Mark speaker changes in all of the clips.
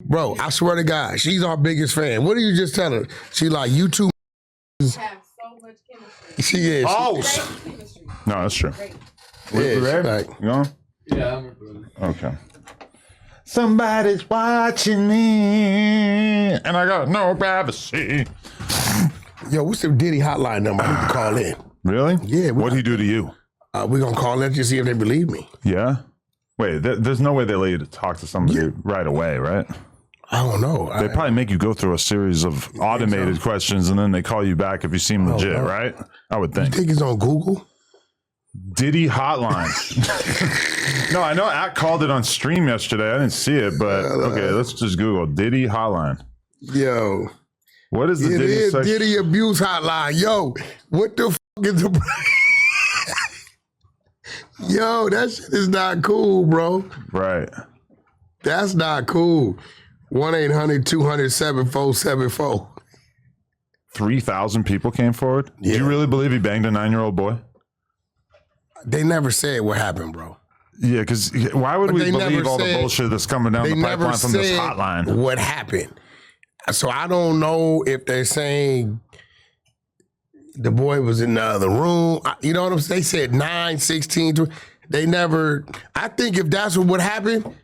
Speaker 1: Bro, I swear to God, she's our biggest fan. What did you just tell her? She like, you two
Speaker 2: have so much chemistry.
Speaker 1: she is.
Speaker 3: No, that's true.
Speaker 1: Yeah, like,
Speaker 3: you know?
Speaker 4: Yeah, I'm recording.
Speaker 3: Okay. Somebody's watching me, and I got no privacy.
Speaker 1: yo, what's the Diddy hotline number? I need to call in.
Speaker 3: Really?
Speaker 1: Yeah.
Speaker 3: What'd he do to you?
Speaker 1: We're going to call in to see if they believe me.
Speaker 3: Yeah? Wait, there's no way they let you to talk to somebody right away, right?
Speaker 1: I don't know.
Speaker 3: They probably make you go through a series of automated questions, and then they call you back if you seem legit, right? I would think.
Speaker 1: You think it's on Google?
Speaker 3: Diddy hotline. No, I know Act called it on stream yesterday. I didn't see it, but okay, let's just Google Diddy hotline.
Speaker 1: Yo.
Speaker 3: What is the
Speaker 1: It
Speaker 3: Diddy
Speaker 1: is
Speaker 3: section?
Speaker 1: Diddy abuse hotline. Yo, what the fuck is the... Yo, that shit is not cool, bro.
Speaker 3: Right.
Speaker 1: That's not cool. 1-800-200-7474.
Speaker 3: 3,000 people came forward?
Speaker 1: Yeah.
Speaker 3: Do you really believe he banged a 9-year-old boy?
Speaker 1: They never said what happened, bro.
Speaker 3: Yeah, because why would we believe all the
Speaker 1: said-
Speaker 3: bullshit that's coming down
Speaker 1: They
Speaker 3: the
Speaker 1: never
Speaker 3: pipeline from this
Speaker 1: said
Speaker 3: hotline?
Speaker 1: what happened. So I don't know if they're saying the boy was in the other room. You know what I'm saying? They said 9, 16. They never. I think if that's what happened,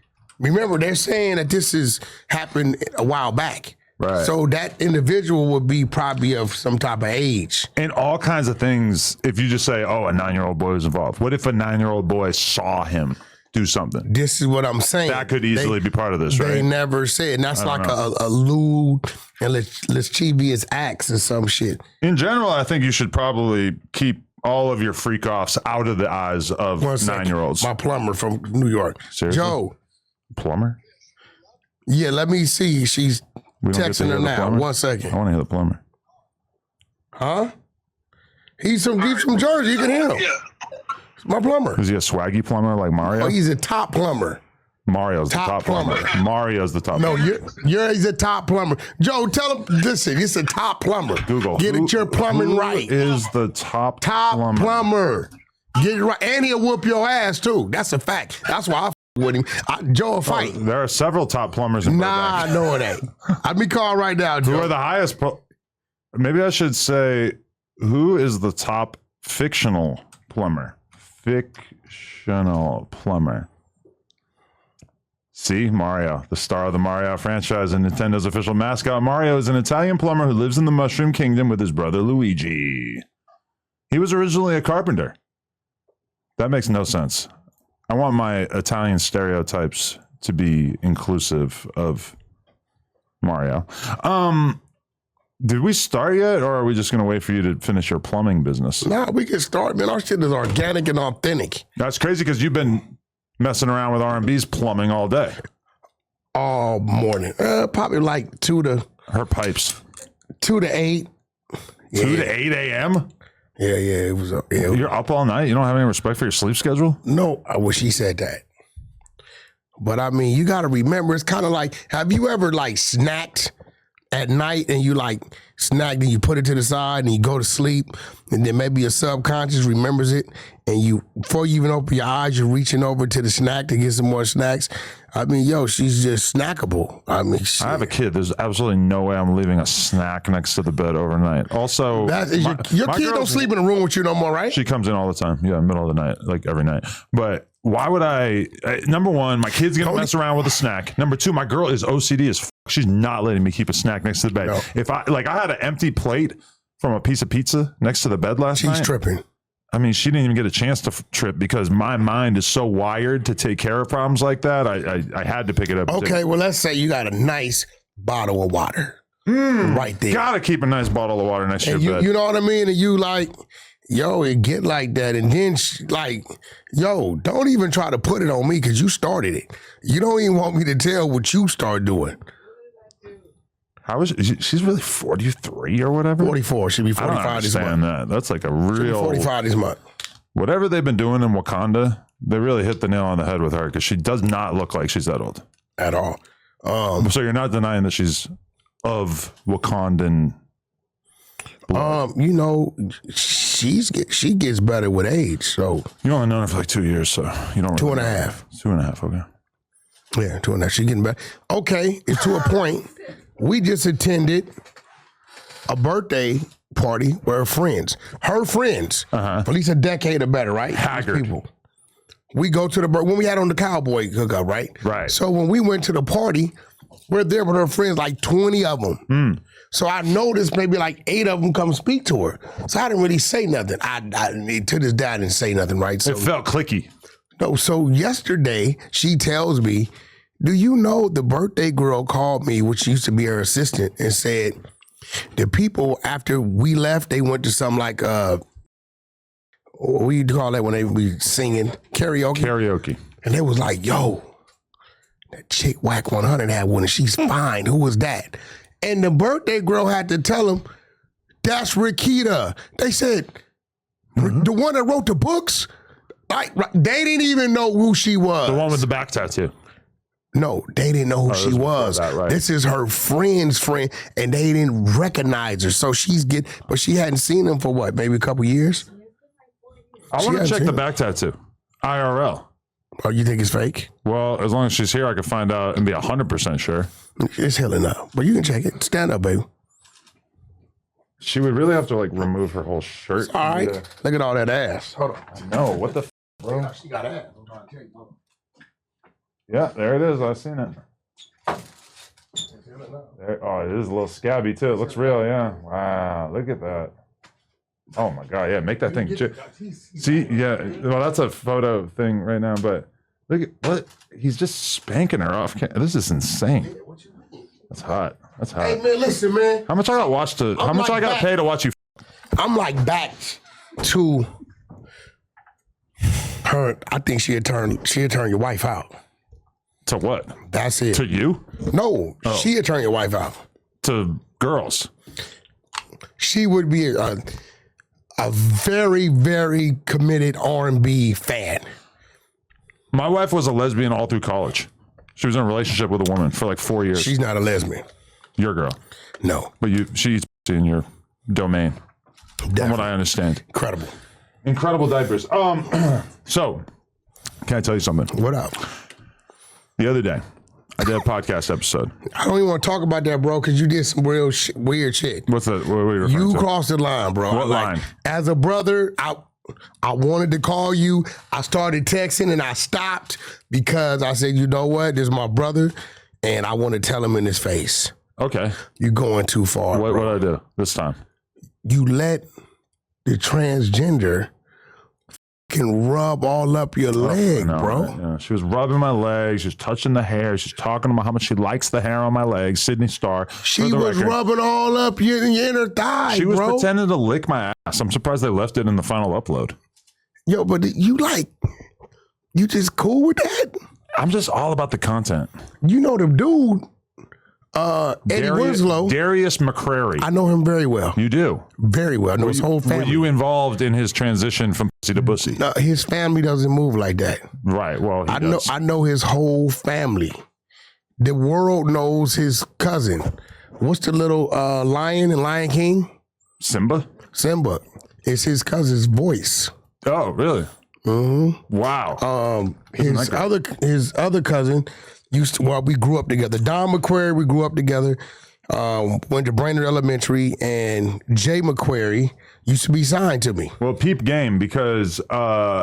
Speaker 1: remember they're saying that this has happened a while back.
Speaker 3: Right.
Speaker 1: So that individual would be probably of some type of age.
Speaker 3: And all kinds of things, if you just say, oh, a 9-year-old boy was involved. What if a 9-year-old boy saw him do something?
Speaker 1: This is what I'm saying.
Speaker 3: That could easily be part of this,
Speaker 1: They
Speaker 3: right?
Speaker 1: never said. And that's like a lewd and lascivious acts or some shit.
Speaker 3: In general, I think you should probably keep all of your freak offs out of the eyes of 9-year-olds.
Speaker 1: My plumber from New York.
Speaker 3: Seriously?
Speaker 1: Joe.
Speaker 3: Plumber?
Speaker 1: Yeah, let me see. She's
Speaker 3: We don't get to
Speaker 1: texting
Speaker 3: hear
Speaker 1: her
Speaker 3: the
Speaker 1: now.
Speaker 3: plumber?
Speaker 1: 1 second.
Speaker 3: I want to hear the plumber.
Speaker 1: Huh? He's from Jersey. You can hear him. It's my plumber.
Speaker 3: Is he a swaggy plumber like Mario?
Speaker 1: Oh, he's a top plumber.
Speaker 3: Mario's the
Speaker 1: top
Speaker 3: top plumber.
Speaker 1: plumber.
Speaker 3: Mario's the top
Speaker 1: No,
Speaker 3: plumber.
Speaker 1: he's a top plumber. Joe, tell him, listen, he's a top plumber.
Speaker 3: Google.
Speaker 1: Get it your plumbing
Speaker 3: who
Speaker 1: right.
Speaker 3: is the top
Speaker 1: plumber. Get it right. And he'll whoop your ass, too. That's a fact. That's why I with him. Joe will fight.
Speaker 3: There are several top plumbers in Burbank.
Speaker 1: No, it ain't. Let me call right now, Joe.
Speaker 3: Who are the highest? Maybe I should say, who is the top fictional plumber? Fictional plumber. See, Mario, the star of the Mario franchise and Nintendo's official mascot. Mario is an Italian plumber who lives in the Mushroom Kingdom with his brother Luigi. He was originally a carpenter. That makes no sense. I want my Italian stereotypes to be inclusive of Mario. Did we start yet, or are we just going to wait for you to finish your plumbing business?
Speaker 1: Nah, we can start, man. Our shit is organic and authentic.
Speaker 3: That's crazy because you've been messing around with R&B's plumbing all day.
Speaker 1: All morning. Probably like 2 to...
Speaker 3: Her pipes.
Speaker 1: 2 to 8.
Speaker 3: 2 to 8 a.m.?
Speaker 1: Yeah, it was...
Speaker 3: You're up all night? You don't have any respect for your sleep schedule?
Speaker 1: No, I wish he said that. But I mean, you got to remember, it's kind of like, have you ever like snacked at night and you like snacked and you put it to the side and you go to sleep and then maybe your subconscious remembers it and you, before you even open your eyes, you're reaching over to the snack to get some more snacks. I mean, yo, she's just snackable. I mean,
Speaker 3: I have a kid. There's absolutely no way I'm leaving a snack next to the bed overnight. Also,
Speaker 1: your kid don't sleep in the room with you no more, right?
Speaker 3: She comes in all the time. Yeah, middle of the night, like every night. But why would I? Number one, my kid's gonna mess around with a snack. Number two, my girl is OCD as f. She's not letting me keep a snack next to the bed. No. If I had an empty plate from a piece of pizza next to the bed last night.
Speaker 1: She's tripping.
Speaker 3: I mean, she didn't even get a chance to trip because my mind is so wired to take care of problems like that. I had to pick it up.
Speaker 1: Okay, well, let's say you got a nice bottle of water right there.
Speaker 3: Gotta keep a nice bottle of water next to your bed.
Speaker 1: You know what I mean? And you like, yo, it get like that. And then yo, don't even try to put it on me because you started it. You don't even want me to tell what you start doing.
Speaker 3: How is she? She's really 43 or whatever?
Speaker 1: 44. She'll be 45 this month.
Speaker 3: That. That's like a real...
Speaker 1: 45 this month.
Speaker 3: Whatever they've been doing in Wakanda, they really hit the nail on the head with her because she does not look like she's that old.
Speaker 1: At all.
Speaker 3: So you're not denying that she's of Wakandan blood?
Speaker 1: You know, she gets better with age, so...
Speaker 3: You only known her for like 2 years, so you don't...
Speaker 1: 2.5.
Speaker 3: 2.5, okay.
Speaker 1: Yeah, to that. She getting better. Okay, it's to a point. We just attended a birthday party with her friends. At least a decade or better, right?
Speaker 3: Haggard.
Speaker 1: People. We go to when we had on the cowboy hookup, right?
Speaker 3: Right.
Speaker 1: So when we went to the party, we're there with her friends, like 20 of them. So I noticed maybe like 8 of them come speak to her. So I didn't really say nothing. I to this day, I didn't say nothing, right? So
Speaker 3: It felt clicky.
Speaker 1: no. So yesterday, she tells me, do you know the birthday girl called me, which used to be her assistant, and said the people after we left, they went to some like what do you call that when they be singing karaoke? And they was like, yo, that chick Wack 100 had one and she's fine. Who was that? And the birthday girl had to tell them, that's Rikita. They said, the one that wrote the books? Like, they didn't even know who she was.
Speaker 3: The one with the back tattoo.
Speaker 1: No, they didn't know who she was.
Speaker 3: That, right.
Speaker 1: This is her friend's friend, and they didn't recognize her. So but she hadn't seen them for what, maybe a couple years?
Speaker 3: I want to check the back tattoo. IRL.
Speaker 1: Oh, you think it's fake?
Speaker 3: Well, as long as she's here, I can find out and be 100% sure.
Speaker 1: It's healing up, but you can check it. Stand up, baby.
Speaker 3: She would really have to like remove her whole shirt.
Speaker 1: All right. Look at all that ass. Hold on.
Speaker 3: No, what the f, bro?
Speaker 1: She got ass. I'm trying to tell you, bro.
Speaker 3: Yeah, there it is. I've seen it. There, oh, it is a little scabby too. It looks real, yeah. Wow, look at that. Oh my God, yeah, make that thing. See, yeah, well, that's a photo thing right now, but look at what he's just spanking her off. This is insane. That's hot. That's hot.
Speaker 1: Hey man, listen, man.
Speaker 3: How much I got paid to watch you?
Speaker 1: I'm like back to her. I think she'd turn your wife out.
Speaker 3: To what?
Speaker 1: That's it.
Speaker 3: To you?
Speaker 1: No, she'd turn your wife out.
Speaker 3: To girls?
Speaker 1: She would be a very, very committed R&B fan.
Speaker 3: My wife was a lesbian all through college. She was in a relationship with a woman for like 4 years.
Speaker 1: She's not a lesbian.
Speaker 3: Your girl.
Speaker 1: No.
Speaker 3: But she's in your domain.
Speaker 1: Definitely.
Speaker 3: From what I understand. Incredible diapers. So, can I tell you something?
Speaker 1: What up?
Speaker 3: The other day, I did a podcast episode.
Speaker 1: I don't even want to talk about that, bro, because you did some real weird shit.
Speaker 3: What's that? What are you referring to?
Speaker 1: Crossed the line, bro.
Speaker 3: What line?
Speaker 1: As a brother, I wanted to call you. I started texting and I stopped because I said, you know what? This is my brother, and I want to tell him in his face.
Speaker 3: Okay.
Speaker 1: You're going too far.
Speaker 3: What did I do this time?
Speaker 1: You let the transgender can rub all up your leg, bro.
Speaker 3: Right? Yeah. She was rubbing my legs. She was touching the hair. She's talking about how much she likes the hair on my legs. Sidney Starr.
Speaker 1: She was rubbing all up your inner thigh,
Speaker 3: She was
Speaker 1: bro.
Speaker 3: pretending to lick my ass. I'm surprised they left it in the final upload.
Speaker 1: Yo, but you just cool with that?
Speaker 3: I'm just all about the content.
Speaker 1: You know the dude, Eddie Winslow.
Speaker 3: Darius McCrary.
Speaker 1: I know him very well.
Speaker 3: You do?
Speaker 1: Very well. I know his whole family.
Speaker 3: Were you involved in his transition from pussy to bussy?
Speaker 1: No, his family doesn't move like that.
Speaker 3: Right. Well,
Speaker 1: I know his whole family. The world knows his cousin. What's the little lion in Lion King?
Speaker 3: Simba?
Speaker 1: Simba. It's his cousin's voice.
Speaker 3: Oh, really?
Speaker 1: Mm-hmm.
Speaker 3: Wow.
Speaker 1: His other cousin we grew up together. Don McQuarrie, we grew up together. Went to Brainerd Elementary, and Jay McQuarrie used to be signed to me.
Speaker 3: Well, peep game, because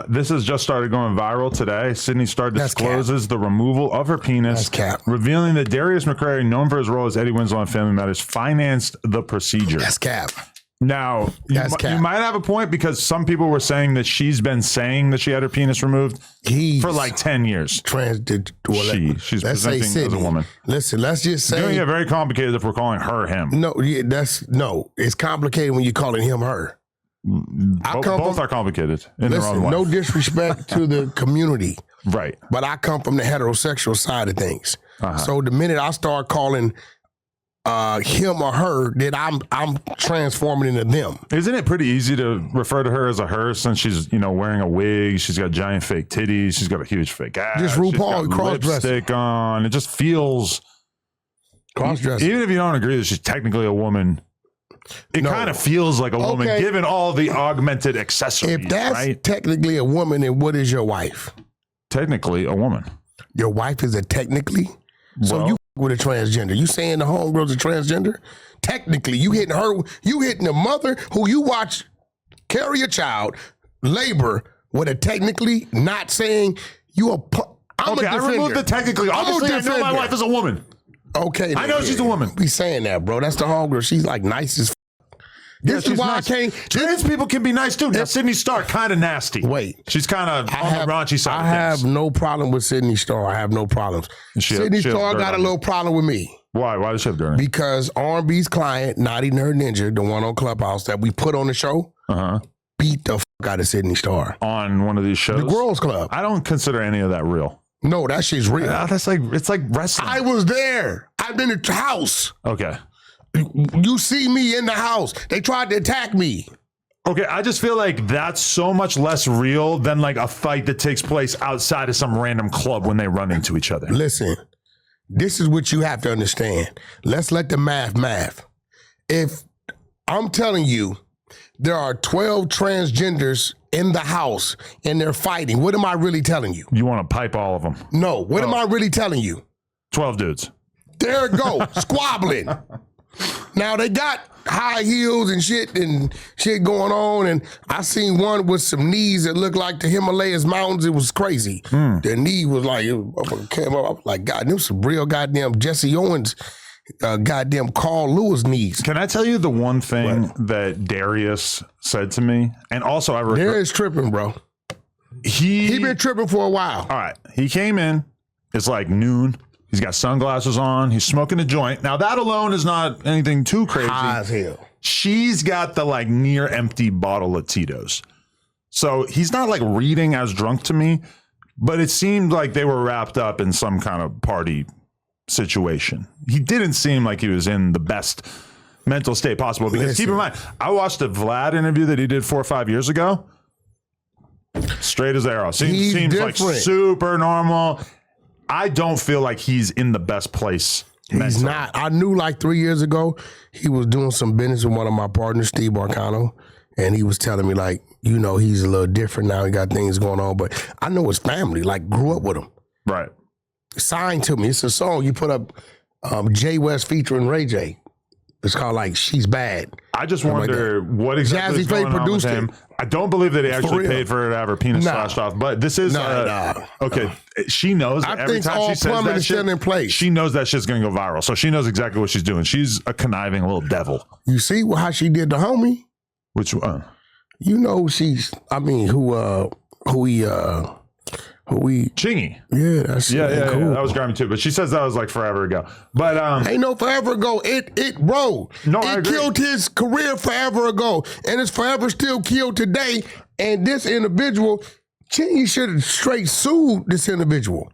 Speaker 3: this has just started going viral today. Sidney Starr discloses the removal of her penis, revealing that Darius McCrary, known for his role as Eddie Winslow on Family Matters, financed the procedure.
Speaker 1: That's cap.
Speaker 3: Now, you might have a point, because some people were saying that she's been saying that she had her penis removed for like 10 years. She's presenting as a woman.
Speaker 1: Listen, let's just say...
Speaker 3: It's going to get very complicated if we're calling her him.
Speaker 1: No, it's complicated when you're calling him her.
Speaker 3: Both are complicated in their own way.
Speaker 1: No disrespect to the community.
Speaker 3: Right.
Speaker 1: But I come from the heterosexual side of things. So the minute I start calling... him or her, that I'm transforming into them.
Speaker 3: Isn't it pretty easy to refer to her as a her, since she's wearing a wig, she's got giant fake titties, she's got a huge fake ass,
Speaker 1: just RuPaul cross-dressing,
Speaker 3: lipstick on. It just feels cross-dressing. Even if you don't agree that she's technically a woman, it kind of feels like a woman, given all the augmented accessories.
Speaker 1: If that's technically a woman, then what is your wife?
Speaker 3: Technically a woman.
Speaker 1: Your wife is a technically? So
Speaker 3: Well-
Speaker 1: you with a transgender. You saying the homegirl's a transgender? Technically, you hitting her, you hitting the mother who you watch carry a child, labor, with a technically, not saying you a, I'm
Speaker 3: Okay,
Speaker 1: a
Speaker 3: I
Speaker 1: defender.
Speaker 3: removed the technically. Obviously, I know my wife is a woman.
Speaker 1: Okay.
Speaker 3: I know she's a woman.
Speaker 1: Be saying that, bro. That's the homegirl. She's like nice as This is why
Speaker 3: nice.
Speaker 1: I can't.
Speaker 3: Trans people can be nice too. Now, Sidney Starr, kind of nasty.
Speaker 1: Wait.
Speaker 3: She's kind of on the raunchy side
Speaker 1: I
Speaker 3: of
Speaker 1: have
Speaker 3: things.
Speaker 1: no problem with Sidney Starr. I have no problems. Sidney Starr got a little problem with me.
Speaker 3: Why? Why does she have dirt?
Speaker 1: Because R&B's client, Naughty Nerd Ninja, the one on Clubhouse that we put on the show, beat the fuck out of Sidney Starr.
Speaker 3: On one of these shows?
Speaker 1: The Girls Club.
Speaker 3: I don't consider any of that real.
Speaker 1: No, that shit's real.
Speaker 3: That's like, it's like wrestling.
Speaker 1: I was there. I've been in the house.
Speaker 3: Okay.
Speaker 1: You see me in the house. They tried to attack me.
Speaker 3: Okay, I just feel like that's so much less real than like a fight that takes place outside of some random club when they run into each other.
Speaker 1: Listen, this is what you have to understand. Let's let the math. If I'm telling you there are 12 transgenders in the house and they're fighting, what am I really telling you?
Speaker 3: You want to pipe all of them.
Speaker 1: No, what am I really telling you?
Speaker 3: 12 dudes.
Speaker 1: There it go, squabbling. Now they got high heels and shit going on, and I seen one with some knees that looked like the Himalayas mountains. It was crazy. Their knee was like, it came up. I was like, God, them some real goddamn Jesse Owens, goddamn Carl Lewis knees.
Speaker 3: Can I tell you the one thing that Darius said to me? And also, I
Speaker 1: Darius tripping, bro. He been tripping for a while.
Speaker 3: All right. He came in. It's like noon. He's got sunglasses on. He's smoking a joint. Now, that alone is not anything too crazy.
Speaker 1: High as hell.
Speaker 3: She's got the like near empty bottle of Tito's. So he's not like reading as drunk to me, but it seemed like they were wrapped up in some kind of party situation. He didn't seem like he was in the best mental state possible because keep in mind, I watched a Vlad interview that he did 4 or 5 years ago. Straight as arrow. Seems like super normal. I don't feel like he's in the best place.
Speaker 1: He's not. I knew like 3 years ago, he was doing some business with one of my partners, Steve Barcano, and he was telling me like, you know, he's a little different now. He got things going on, but I know his family, like grew up with him.
Speaker 3: Right.
Speaker 1: Signed to me. It's a song you put up, Jay West featuring Ray J. It's called like She's Bad.
Speaker 3: I just wonder what exactly is going on with him. I don't believe that he actually paid for her to have her penis slashed off, but this is okay. She knows that every time she says that shit,
Speaker 1: in place.
Speaker 3: She knows that shit's gonna go viral, so she knows exactly what she's doing. She's a conniving little devil.
Speaker 1: You see how she did the homie?
Speaker 3: Which one?
Speaker 1: You know who we
Speaker 3: Chingy.
Speaker 1: Yeah, that's
Speaker 3: yeah,
Speaker 1: cool.
Speaker 3: yeah, that was grimy too. But she says that was like forever ago. But
Speaker 1: ain't no forever ago. Bro.
Speaker 3: No,
Speaker 1: it killed his career forever ago, and it's forever still killed today. And this individual, Chingy should have straight sued this individual.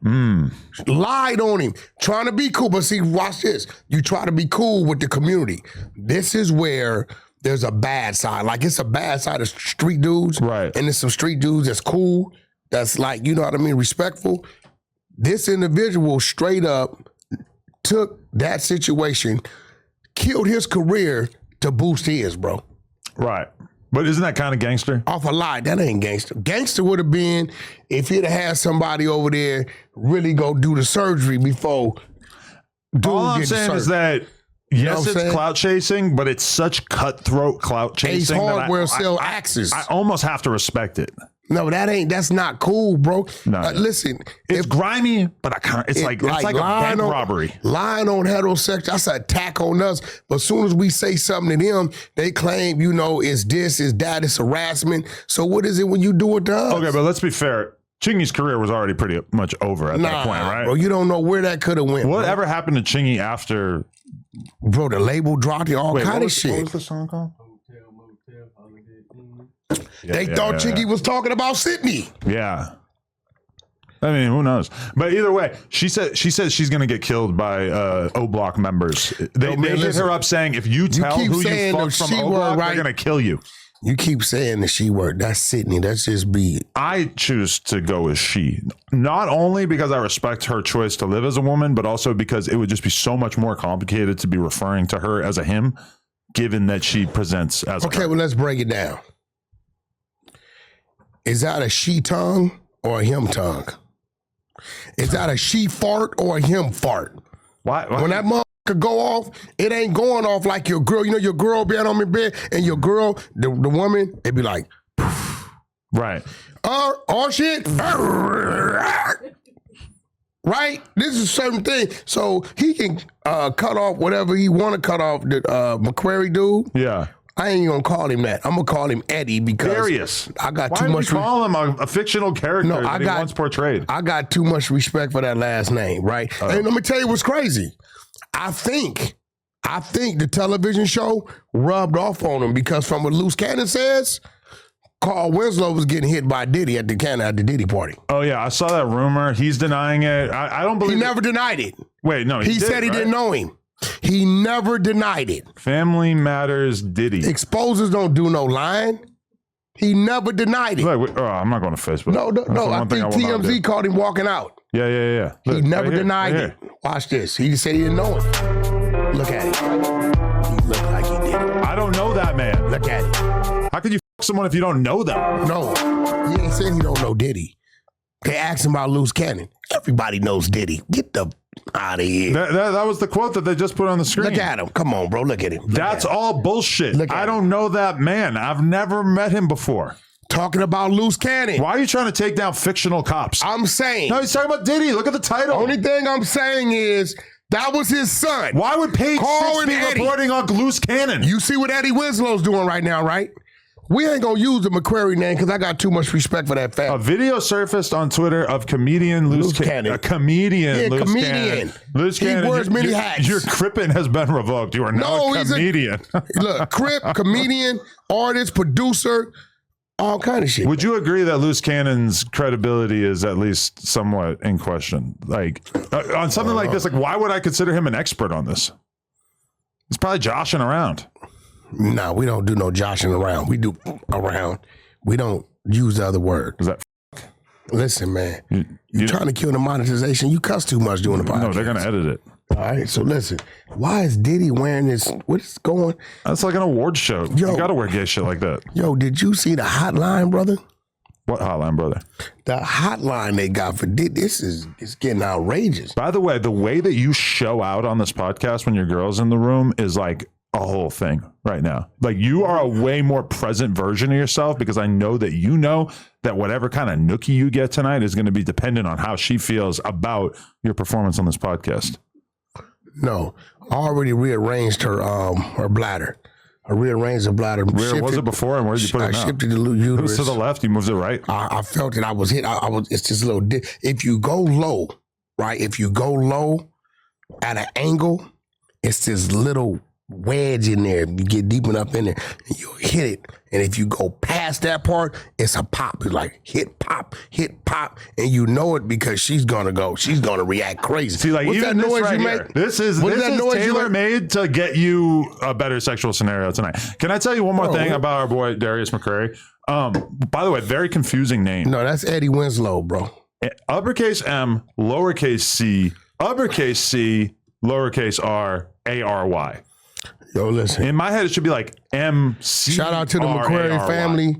Speaker 1: Lied on him, trying to be cool. But see, watch this. You try to be cool with the community. This is where there's a bad side. Like it's a bad side of street dudes,
Speaker 3: right?
Speaker 1: And there's some street dudes that's cool. That's like, you know what I mean, respectful. This individual straight up took that situation, killed his career to boost his, bro.
Speaker 3: Right. But isn't that kind of gangster?
Speaker 1: Off a lie, that ain't gangster. Gangster would have been if he'd have had somebody over there really go do the surgery before.
Speaker 3: All I'm saying is that, yes, it's clout chasing, but it's such cutthroat clout chasing.
Speaker 1: Ace Hardware sell axes.
Speaker 3: I almost have to respect it.
Speaker 1: No, that's not cool, bro.
Speaker 3: No,
Speaker 1: listen,
Speaker 3: it's grimy, but it's like a bank robbery.
Speaker 1: Lying on heterosexual, that's an attack on us. But as soon as we say something to them, they claim, you know, it's this, it's that, it's harassment. So what is it when you do it to us?
Speaker 3: Okay, but let's be fair. Chingy's career was already pretty much over at that point, right?
Speaker 1: Bro, you don't know where that could have went.
Speaker 3: Whatever happened to Chingy after?
Speaker 1: Bro, the label dropped all kind of shit.
Speaker 3: What was the song called?
Speaker 1: They thought Chingy was talking about Sidney.
Speaker 3: Yeah. I mean, who knows? But either way, she says she's going to get killed by O Block members. They hit her up saying, if you tell who you fucked from O Block, they're going to kill you.
Speaker 1: You keep saying the she word. That's Sidney. That's just be.
Speaker 3: I choose to go with she. Not only because I respect her choice to live as a woman, but also because it would just be so much more complicated to be referring to her as a him, given that she presents as a her.
Speaker 1: Well, let's break it down. Is that a she tongue or a him tongue? Is that a she fart or a him fart?
Speaker 3: Why?
Speaker 1: When that motherfucker go off, it ain't going off like your girl. You know your girl being on my bed, and your girl, the woman, it be like,
Speaker 3: right.
Speaker 1: All shit. Right? This is a certain thing. So he can cut off whatever he want to cut off. The McQuarrie dude.
Speaker 3: Yeah.
Speaker 1: I ain't gonna call him that. I'm gonna call him Eddie because
Speaker 3: Darius.
Speaker 1: I got
Speaker 3: Why
Speaker 1: too much.
Speaker 3: Why call him a fictional character that he once portrayed?
Speaker 1: I got too much respect for that last name, right? And let me tell you what's crazy. I think the television show rubbed off on him because from what Loose Cannon says, Carl Winslow was getting hit by Diddy at the Diddy party.
Speaker 3: Oh yeah, I saw that rumor. He's denying it. I don't believe
Speaker 1: he never denied it.
Speaker 3: Wait, no,
Speaker 1: he said he didn't know him. He never denied it.
Speaker 3: Family Matters Diddy.
Speaker 1: Exposers don't do no lying. He never denied it.
Speaker 3: Look, I'm not going to Facebook.
Speaker 1: No. I think TMZ caught him walking out.
Speaker 3: Yeah.
Speaker 1: Look, he never denied it. Watch this. He just said he didn't know it. Look at it. He looked like he did it.
Speaker 3: I don't know that man.
Speaker 1: Look at it.
Speaker 3: How could you f someone if you don't know them?
Speaker 1: No. He ain't saying he don't know Diddy. They asked him about Loose Cannon. Everybody knows Diddy. Get the out of here.
Speaker 3: That was the quote that they just put on the screen.
Speaker 1: Look at him. Come on, bro. Look at him.
Speaker 3: That's all bullshit. I don't know that man. I've never met him before.
Speaker 1: Talking about Loose Cannon.
Speaker 3: Why are you trying to take down fictional cops?
Speaker 1: I'm saying.
Speaker 3: No, he's talking about Diddy. Look at the title.
Speaker 1: Only thing I'm saying is that was his son.
Speaker 3: Why would Page
Speaker 1: Carl
Speaker 3: 6 be reporting on Loose Cannon?
Speaker 1: You see what Eddie Winslow's doing right now, right? We ain't gonna use the McQuarrie name because I got too much respect for that family.
Speaker 3: A video surfaced on Twitter of comedian Loose Cannon. A comedian, Loose Cannon. Loose Cannon.
Speaker 1: He wears many hats.
Speaker 3: Your Crippen has been revoked. You are now a comedian.
Speaker 1: Look, Crip, comedian, artist, producer, all kind of shit.
Speaker 3: Would you agree that Loose Cannon's credibility is at least somewhat in question? Like on something like this, like why would I consider him an expert on this? He's probably joshing around.
Speaker 1: No, we don't do no joshing around. We do around. We don't use the other word.
Speaker 3: Is that
Speaker 1: Listen, man. You're trying to kill the monetization. You cuss too much doing the podcast.
Speaker 3: No, they're going to edit it.
Speaker 1: All right, so listen. Why is Diddy wearing this? What's going?
Speaker 3: That's like an award show. Yo, you got to wear gay shit like that.
Speaker 1: Yo, did you see the hotline, brother?
Speaker 3: What hotline, brother?
Speaker 1: The hotline they got for Diddy. It's getting outrageous.
Speaker 3: By the way that you show out on this podcast when your girl's in the room is like a whole thing right now. Like you are a way more present version of yourself because I know that whatever kind of nookie you get tonight is going to be dependent on how she feels about your performance on this podcast.
Speaker 1: No, I already rearranged her bladder. I rearranged the bladder.
Speaker 3: Where was it before and where did you put it now?
Speaker 1: I shifted the uterus.
Speaker 3: It was to the left. You moved it right.
Speaker 1: I felt it. I was hit. It's just a little. If you go low, right? If you go low at an angle, it's this little wedge in there. You get deep enough in there, and you hit it. And if you go past that part, it's a pop. It's like hit pop, and you know it because she's gonna react crazy.
Speaker 3: See, like
Speaker 1: what's
Speaker 3: even
Speaker 1: that noise
Speaker 3: right
Speaker 1: you
Speaker 3: here,
Speaker 1: make?
Speaker 3: This is tailor made to get you a better sexual scenario tonight. Can I tell you one more thing about our boy Darius McQuarrie? By the way, very confusing name.
Speaker 1: No, that's Eddie Winslow, bro.
Speaker 3: Uppercase M, lowercase c, uppercase C, lowercase r, A-R-Y.
Speaker 1: Yo, listen.
Speaker 3: In my head, it should be like M-C.
Speaker 1: Shout out to the McQuarrie family.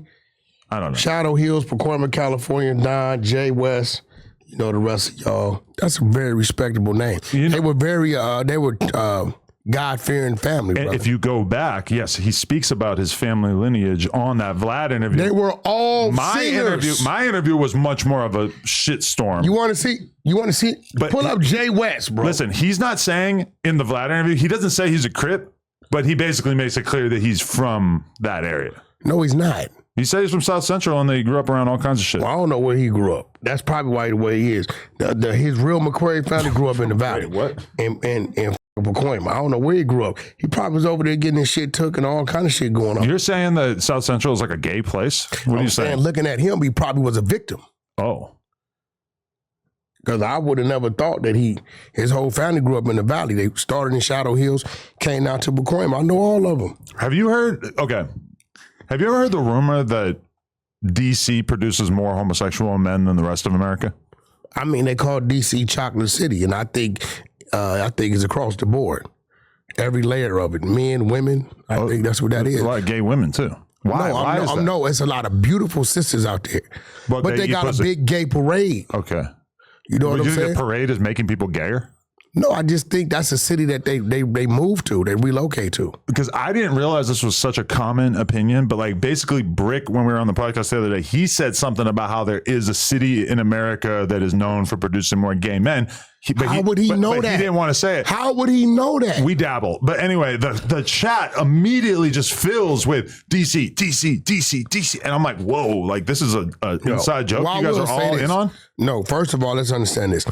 Speaker 3: I don't know.
Speaker 1: Shadow Hills, Pacoima, California, Don, Jay West, you know the rest of y'all. That's a very respectable name. They were very, God-fearing family, brother.
Speaker 3: If you go back, yes, he speaks about his family lineage on that Vlad interview.
Speaker 1: They were all singers.
Speaker 3: My interview was much more of a shitstorm.
Speaker 1: You want to see?
Speaker 3: But
Speaker 1: pull up Jay West, bro.
Speaker 3: Listen, he's not saying in the Vlad interview, he doesn't say he's a Crip, but he basically makes it clear that he's from that area.
Speaker 1: No, he's not.
Speaker 3: He said he's from South Central and that he grew up around all kinds of shit.
Speaker 1: Well, I don't know where he grew up. That's probably why the way he is. His real McQuarrie family grew up in the valley.
Speaker 3: Wait, what?
Speaker 1: In Pacoima. I don't know where he grew up. He probably was over there getting his shit took and all kind of shit going on.
Speaker 3: You're saying that South Central is like a gay place? What are you saying?
Speaker 1: Looking at him, he probably was a victim.
Speaker 3: Oh.
Speaker 1: Because I would have never thought that his whole family grew up in the valley. They started in Shadow Hills, came out to Pacoima. I know all of them.
Speaker 3: Have you ever heard the rumor that DC produces more homosexual men than the rest of America?
Speaker 1: I mean, they call DC Chocolate City, and I think it's across the board. Every layer of it, men, women. I think that's what that is.
Speaker 3: A lot of gay women too. Why? Why is that?
Speaker 1: No, it's a lot of beautiful sisters out there, but they got a big gay parade.
Speaker 3: Okay.
Speaker 1: You know what I'm
Speaker 3: think
Speaker 1: saying?
Speaker 3: the parade is making people gayer?
Speaker 1: No, I just think that's a city that they move to, they relocate to.
Speaker 3: Because I didn't realize this was such a common opinion, but like basically Brick, when we were on the podcast the other day, he said something about how there is a city in America that is known for producing more gay men.
Speaker 1: How would he know that?
Speaker 3: He didn't want to say it.
Speaker 1: How would he know that?
Speaker 3: We dabble. But anyway, the chat immediately just fills with DC, DC, DC, DC. And I'm like, whoa, like this is a inside joke you guys are all in on?
Speaker 1: No, first of all, let's understand this.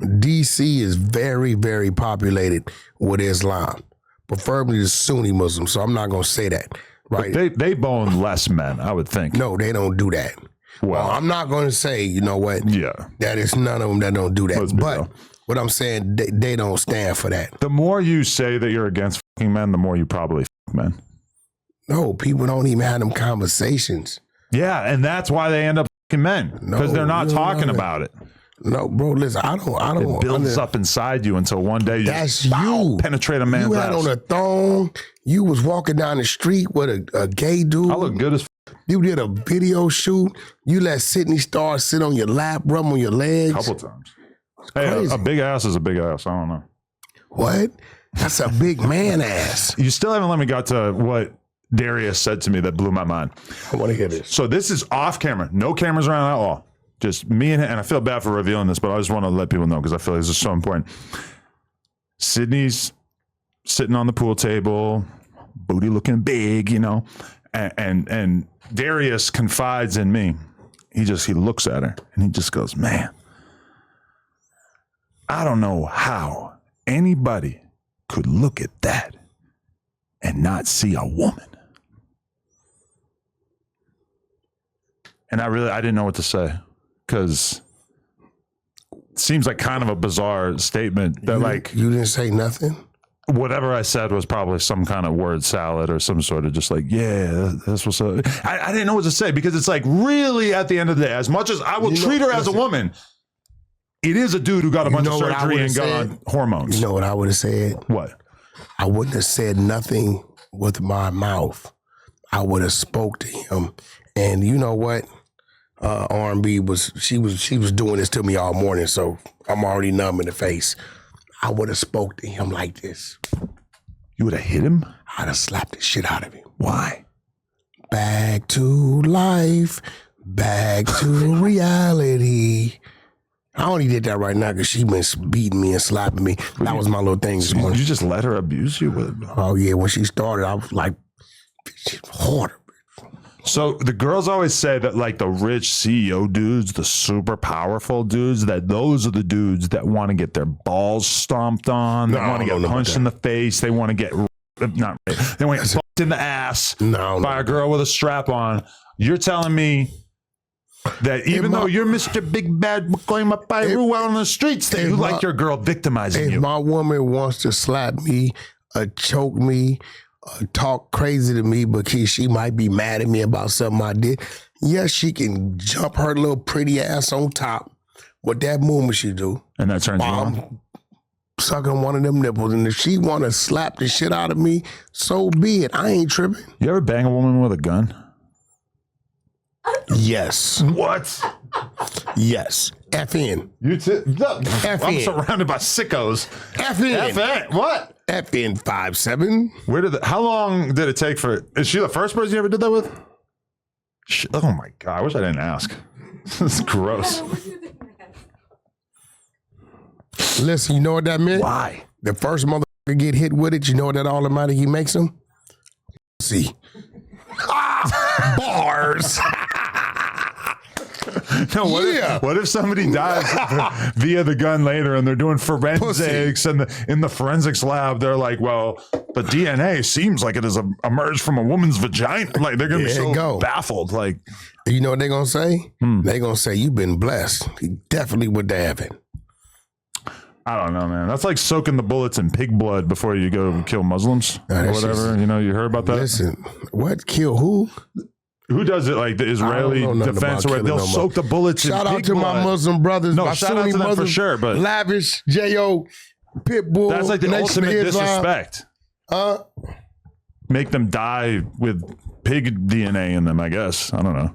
Speaker 1: DC is very, very populated with Islam, preferably the Sunni Muslims. So I'm not going to say that, right?
Speaker 3: But they bone less men, I would think.
Speaker 1: No, they don't do that. Well, I'm not going to say, you know what?
Speaker 3: Yeah.
Speaker 1: That is none of them that don't do that. But
Speaker 3: real.
Speaker 1: What I'm saying, they don't stand for that.
Speaker 3: The more you say that you're against fucking men, the more you probably fuck men.
Speaker 1: No, people don't even have them conversations.
Speaker 3: Yeah, and that's why they end up fucking men. Because they're not talking about it.
Speaker 1: No, bro, listen, I don't.
Speaker 3: It builds up inside you until one day you penetrate a man's ass.
Speaker 1: You had on a thong. You was walking down the street with a gay dude.
Speaker 3: I look good as
Speaker 1: You did a video shoot. You let Sidney Starr sit on your lap, rub on your legs.
Speaker 3: a couple times. Hey, a big ass is a big ass. I don't know.
Speaker 1: What? That's a big man ass.
Speaker 3: You still haven't let me get to what Darius said to me that blew my mind.
Speaker 1: I want to hear this.
Speaker 3: So this is off camera. No cameras around at all. Just me and him. And I feel bad for revealing this, but I just want to let people know because I feel like this is so important. Sydney's sitting on the pool table, booty looking big, you know, and Darius confides in me. He looks at her and he just goes, man, I don't know how anybody could look at that and not see a woman. And I didn't know what to say because it seems like kind of a bizarre statement that
Speaker 1: you didn't say nothing.
Speaker 3: Whatever I said was probably some kind of word salad or some sort of just like, yeah, that's what's up. I didn't know what to say because it's like really at the end of the day, as much as I will treat her as a woman, it is a dude who got a bunch of surgery and got on hormones.
Speaker 1: You know what I would have said?
Speaker 3: What?
Speaker 1: I wouldn't have said nothing with my mouth. I would have spoke to him. And you know what? R&B she was doing this to me all morning, so I'm already numb in the face. I would have spoke to him like this.
Speaker 3: You would have hit him?
Speaker 1: I'd have slapped the shit out of him.
Speaker 3: Why?
Speaker 1: Back to life, back to reality. I only did that right now because she been beating me and slapping me. That was my little thing this morning.
Speaker 3: You just let her abuse you with it?
Speaker 1: Oh, yeah. When she started, I was like, she's harder.
Speaker 3: So the girls always say that like the rich CEO dudes, the super powerful dudes, that those are the dudes that want to get their balls stomped on. They want to get punched in the face. They want to get, they want to get bumped in the ass by a girl with a strap on. You're telling me that even though you're Mr. Big Bad McCoy Mapairu out on the streets, that you like your girl victimizing you.
Speaker 1: If my woman wants to slap me, choke me, talk crazy to me because she might be mad at me about something I did, yes, she can jump her little pretty ass on top. What that movement she do.
Speaker 3: And that turns you on?
Speaker 1: Sucking one of them nipples. And if she want to slap the shit out of me, so be it. I ain't tripping.
Speaker 3: You ever bang a woman with a gun?
Speaker 1: Yes.
Speaker 3: What?
Speaker 1: Yes. FN.
Speaker 3: I'm surrounded by sickos.
Speaker 1: FN.
Speaker 3: FN. What?
Speaker 1: FN 5'7".
Speaker 3: How long did it take for? Is she the first person you ever did that with? Oh my god! I wish I didn't ask. This is gross.
Speaker 1: Listen, you know what that meant?
Speaker 3: Why?
Speaker 1: The first motherfucker get hit with it, you know what that automatically makes him? See. Bars.
Speaker 3: No, what if somebody dies via the gun later and they're doing forensics and in the forensics lab they're like, well, the DNA seems like it has emerged from a woman's vagina. Like they're gonna be so baffled. Like,
Speaker 1: you know what they're gonna say? They're gonna say you've been blessed. He definitely would have it.
Speaker 3: I don't know, man. That's like soaking the bullets in pig blood before you go kill Muslims or whatever. You know, you heard about that?
Speaker 1: Listen, what? Kill who?
Speaker 3: Who does it? Like the Israeli defense, where they'll soak the bullets in pig blood.
Speaker 1: Shout out to my Muslim brothers.
Speaker 3: No, shout out to them for sure. But
Speaker 1: Lavish, J.O., Pitbull.
Speaker 3: That's like the ultimate disrespect. Make them die with pig DNA in them, I guess. I don't know.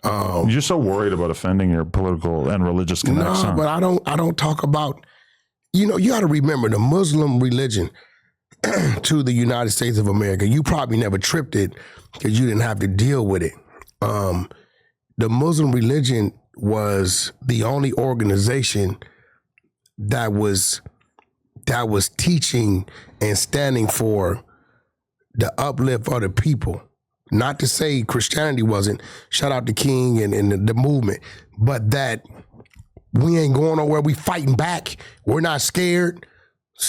Speaker 3: You're so worried about offending your political and religious connections.
Speaker 1: No, but I don't talk about, you got to remember the Muslim religion to the United States of America. You probably never tripped it because you didn't have to deal with it. The Muslim religion was the only organization that was teaching and standing for the uplift of the people. Not to say Christianity wasn't, shout out to King and the movement, but that we ain't going nowhere. We fighting back. We're not scared.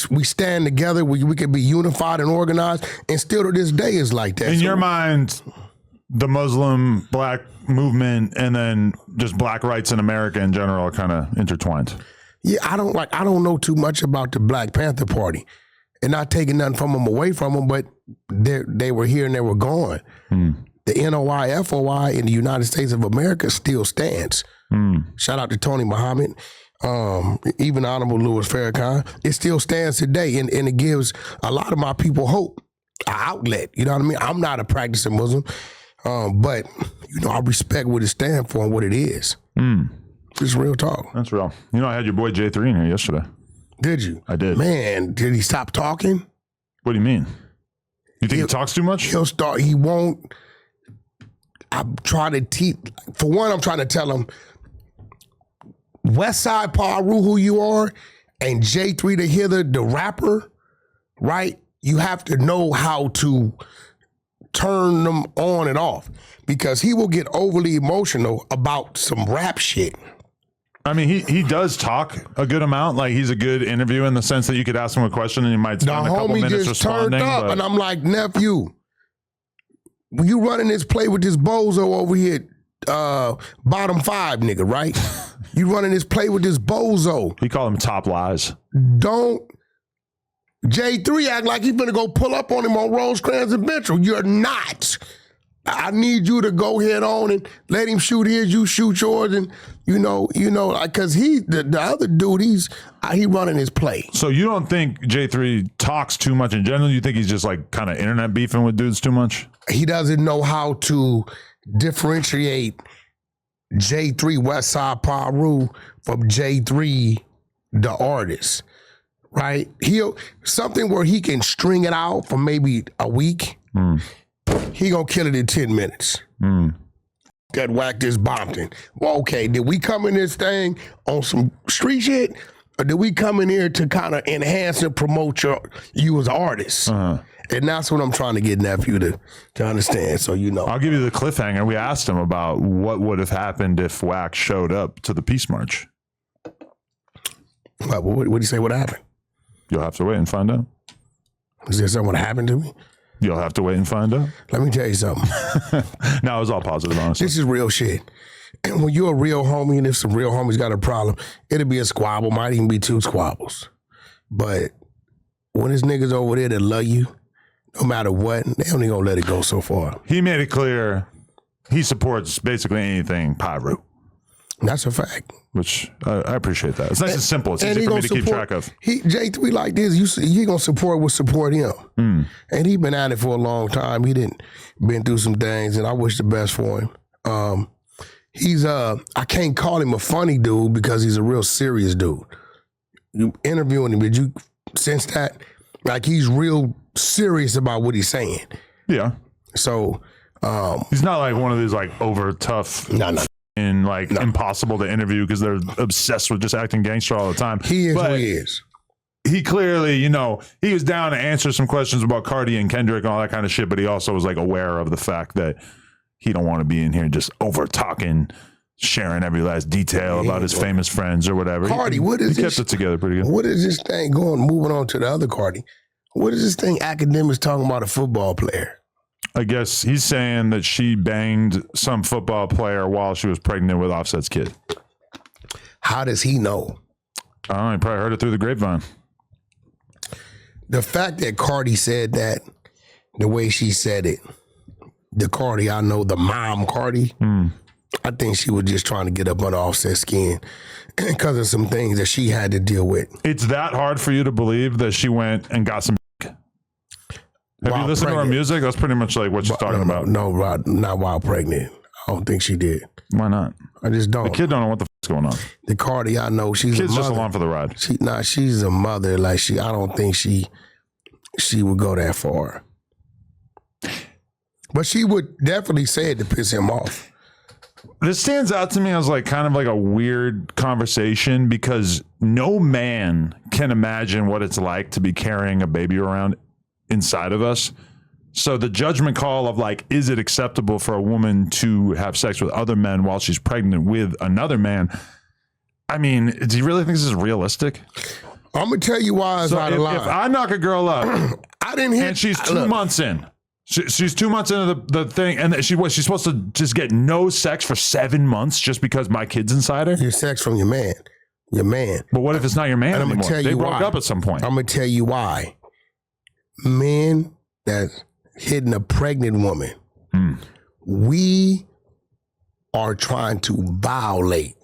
Speaker 1: We stand together. We can be unified and organized. And still to this day is like that.
Speaker 3: In your mind, the Muslim black movement and then just black rights in America in general are kind of intertwined.
Speaker 1: Yeah, I don't know too much about the Black Panther Party. And not taking nothing from them away from them, but they were here and they were gone. The NOI-FOI in the United States of America still stands. Shout out to Tony Muhammad, even Honorable Louis Farrakhan. It still stands today, and it gives a lot of my people hope, an outlet. You know what I mean? I'm not a practicing Muslim, but I respect what it stands for and what it is. Just real talk.
Speaker 3: That's real. I had your boy J3 in here yesterday.
Speaker 1: Did you?
Speaker 3: I did.
Speaker 1: Man, did he stop talking?
Speaker 3: What do you mean? You think he talks too much?
Speaker 1: He won't. I'm trying to teach. For one, I'm trying to tell him, Westside Paru, who you are, and J3 the Hither, the rapper, right? You have to know how to turn them on and off because he will get overly emotional about some rap shit.
Speaker 3: I mean, he does talk a good amount. Like, he's a good interview in the sense that you could ask him a question and he might spend a couple minutes responding.
Speaker 1: Turned up, and I'm like, nephew, you running this play with this bozo over here, bottom five nigga, right? You running this play with this bozo.
Speaker 3: He called him top lies.
Speaker 1: Don't J3 act like he's gonna go pull up on him on Rosecrans and Mitchell. You're not. I need you to go head on and let him shoot his, you shoot yours, and because the other dude, he running his play.
Speaker 3: So you don't think J3 talks too much in general? You think he's just like kind of internet beefing with dudes too much?
Speaker 1: He doesn't know how to differentiate J3 Westside Paru from J3 the artist, right? Something where he can string it out for maybe a week. He gonna kill it in 10 minutes. Got whacked this Bompton. Well, okay, did we come in this thing on some street shit? Or did we come in here to kind of enhance and promote you as an artist? And that's what I'm trying to get nephew to understand. So
Speaker 3: I'll give you the cliffhanger. We asked him about what would have happened if Wack showed up to the Peace March.
Speaker 1: What did he say would happen?
Speaker 3: You'll have to wait and find out.
Speaker 1: Is there something that happened to me?
Speaker 3: You'll have to wait and find out.
Speaker 1: Let me tell you something.
Speaker 3: No, it was all positive, honestly.
Speaker 1: This is real shit. And when you're a real homie, and if some real homies got a problem, it'll be a squabble, might even be two squabbles. But when there's niggas over there that love you, no matter what, they only gonna let it go so far.
Speaker 3: He made it clear he supports basically anything Pyru.
Speaker 1: That's a fact.
Speaker 3: Which I appreciate that. It's nice and simple. It's easy for me to keep track of.
Speaker 1: J3 like this, he gonna support him. And he been at it for a long time. He been through some things, and I wish the best for him. He's I can't call him a funny dude because he's a real serious dude. You interviewing him, did you sense that? Like, he's real serious about what he's saying.
Speaker 3: Yeah.
Speaker 1: So
Speaker 3: he's not like one of these like over tough.
Speaker 1: No.
Speaker 3: And like impossible to interview because they're obsessed with just acting gangster all the time.
Speaker 1: He is who he is.
Speaker 3: He clearly, he was down to answer some questions about Cardi and Kendrick and all that kind of shit, but he also was like aware of the fact that he don't want to be in here just over talking, sharing every last detail about his famous friends or whatever.
Speaker 1: Cardi,
Speaker 3: he kept it together pretty good.
Speaker 1: What is this thing moving on to the other Cardi? What is this thing academics talking about a football player?
Speaker 3: I guess he's saying that she banged some football player while she was pregnant with Offset's kid.
Speaker 1: How does he know?
Speaker 3: I don't know, he probably heard it through the grapevine.
Speaker 1: The fact that Cardi said that the way she said it, the Cardi I know, the mom Cardi, I think she was just trying to get up under Offset's skin because of some things that she had to deal with.
Speaker 3: It's that hard for you to believe that she went and got some. Have you listened to her music? That's pretty much like what she's talking about.
Speaker 1: No, not while pregnant. I don't think she did.
Speaker 3: Why not?
Speaker 1: I just don't.
Speaker 3: The kid don't know what the fuck's going on.
Speaker 1: The Cardi, I know she's
Speaker 3: Kid's
Speaker 1: a mother.
Speaker 3: just along for the ride.
Speaker 1: She's a mother. Like I don't think she would go that far. But she would definitely say it to piss him off.
Speaker 3: This stands out to me as like kind of like a weird conversation because no man can imagine what it's like to be carrying a baby around inside of us. So the judgment call of like, is it acceptable for a woman to have sex with other men while she's pregnant with another man? I mean, do you really think this is realistic?
Speaker 1: I'm gonna tell you why it's out of line.
Speaker 3: If I knock a girl up,
Speaker 1: I didn't hear,
Speaker 3: and she's 2 months in. She's 2 months into the thing, and she's supposed to just get no sex for 7 months just because my kid's inside her.
Speaker 1: Your sex from your man.
Speaker 3: But what if it's not your man
Speaker 1: and
Speaker 3: anymore? They broke up at some point.
Speaker 1: I'm gonna tell you why. Men that hitting a pregnant woman, we are trying to violate.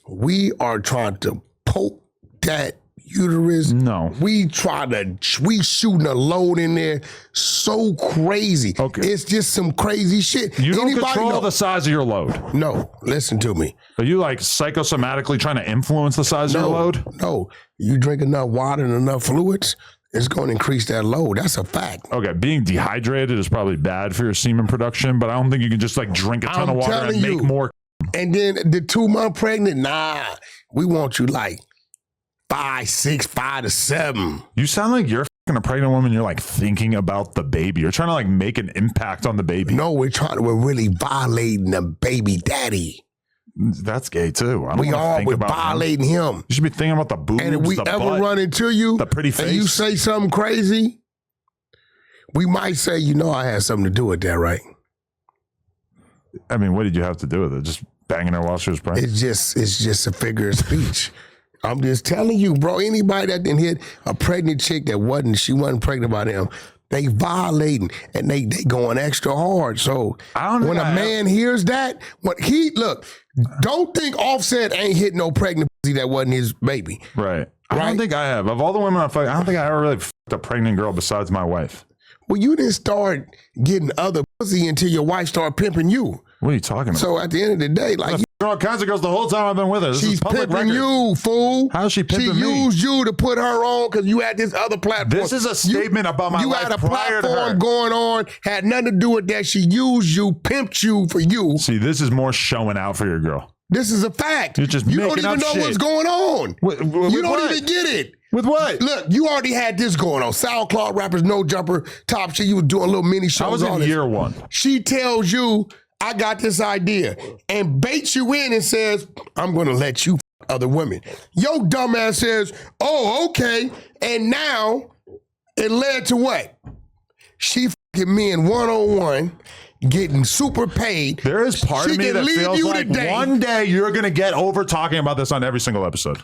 Speaker 1: We are trying to poke that uterus.
Speaker 3: No.
Speaker 1: We shooting a load in there so crazy.
Speaker 3: Okay.
Speaker 1: It's just some crazy shit.
Speaker 3: You don't
Speaker 1: Anybody
Speaker 3: control
Speaker 1: know?
Speaker 3: the size of your load.
Speaker 1: No, listen to me.
Speaker 3: Are you like psychosomatically trying to influence the size of your load?
Speaker 1: No, you drink enough water and enough fluids, it's going to increase that load. That's a fact.
Speaker 3: Okay, being dehydrated is probably bad for your semen production, but I don't think you can just like drink a ton of water and make more.
Speaker 1: And then the 2 month pregnant, nah, we want you like 5, 6, 5 to 7.
Speaker 3: You sound like you're fucking a pregnant woman. You're like thinking about the baby. You're trying to like make an impact on the baby.
Speaker 1: No, we're really violating the baby daddy.
Speaker 3: That's gay too. I don't
Speaker 1: we're violating him.
Speaker 3: You should be thinking about the boobs,
Speaker 1: and if we
Speaker 3: the
Speaker 1: ever
Speaker 3: butt,
Speaker 1: run into you,
Speaker 3: the pretty face,
Speaker 1: and you say something crazy, we might say, I had something to do with that, right?
Speaker 3: I mean, what did you have to do with it? Just banging her while she was pregnant?
Speaker 1: It's just a figure of speech. I'm just telling you, bro. Anybody that didn't hit a pregnant chick that wasn't pregnant by them, they violating and they going extra hard. So when a man hears that, don't think Offset ain't hit no pregnant pussy that wasn't his baby.
Speaker 3: Right. I don't think I have. Of all the women I fucked, I don't think I ever really fucked a pregnant girl besides my wife.
Speaker 1: Well, you didn't start getting other pussy until your wife started pimping you.
Speaker 3: What are you talking about?
Speaker 1: So at the end of the day, like
Speaker 3: all kinds of girls the whole time I've been with her. This
Speaker 1: she's
Speaker 3: is public
Speaker 1: pimping
Speaker 3: record.
Speaker 1: you, fool.
Speaker 3: How is she pimping me?
Speaker 1: She used you to put her on because you had this other platform.
Speaker 3: This is a statement about my life.
Speaker 1: You had a
Speaker 3: prior to her.
Speaker 1: platform going on, had nothing to do with that. She used you, pimped you for you.
Speaker 3: See, this is more showing out for your girl.
Speaker 1: This is a fact.
Speaker 3: You're just
Speaker 1: you
Speaker 3: making
Speaker 1: don't even know
Speaker 3: shit.
Speaker 1: what's going on. You don't even get it.
Speaker 3: With what?
Speaker 1: Look, you already had this going on. SoundCloud rappers, No Jumper, Top Shit. You were doing little mini shows.
Speaker 3: I was in year one.
Speaker 1: She tells you, I got this idea, and baits you in and says, I'm going to let you f other women. Your dumbass says, oh, okay. And now it led to what? She f***ing men one-on-one, getting super paid.
Speaker 3: There is part of me that feels like one day you're going to get over talking about this on every single episode.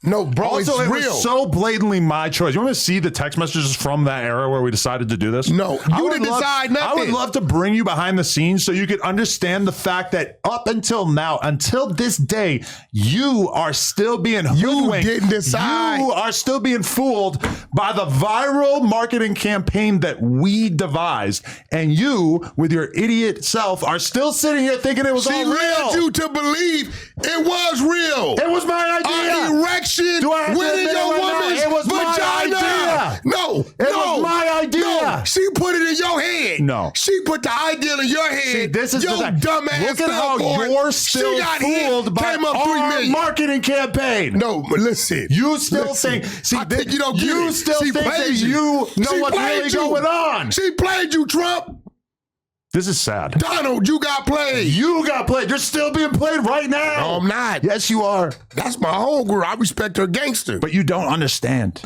Speaker 1: No, bro,
Speaker 3: also,
Speaker 1: it's
Speaker 3: it
Speaker 1: real.
Speaker 3: was so blatantly my choice. You want to see the text messages from that era where we decided to do this?
Speaker 1: No, you didn't decide nothing.
Speaker 3: I would love to bring you behind the scenes so you could understand the fact that up until now, until this day, you are still being hoodwinked.
Speaker 1: You didn't decide.
Speaker 3: You are still being fooled by the viral marketing campaign that we devised. And you, with your idiot self, are still sitting here thinking it was all real.
Speaker 1: She led you to believe it was real.
Speaker 3: It was my idea.
Speaker 1: Erection within your woman's
Speaker 3: it was
Speaker 1: vagina.
Speaker 3: My idea.
Speaker 1: No,
Speaker 3: it was my idea.
Speaker 1: No, she put it in your head.
Speaker 3: No,
Speaker 1: she put the idea in your head.
Speaker 3: See, this is
Speaker 1: your dumb ass.
Speaker 3: Look at how you're still fooled by our marketing campaign.
Speaker 1: No, but listen.
Speaker 3: You still think? See,
Speaker 1: you don't get
Speaker 3: you
Speaker 1: it.
Speaker 3: still
Speaker 1: she
Speaker 3: think that you know what's really going on.
Speaker 1: She played you, Trump.
Speaker 3: This is sad.
Speaker 1: Donald, you got played.
Speaker 3: You got played. You're still being played right now.
Speaker 1: No, I'm not.
Speaker 3: Yes, you are.
Speaker 1: That's my homegirl. I respect her gangster.
Speaker 3: But you don't understand.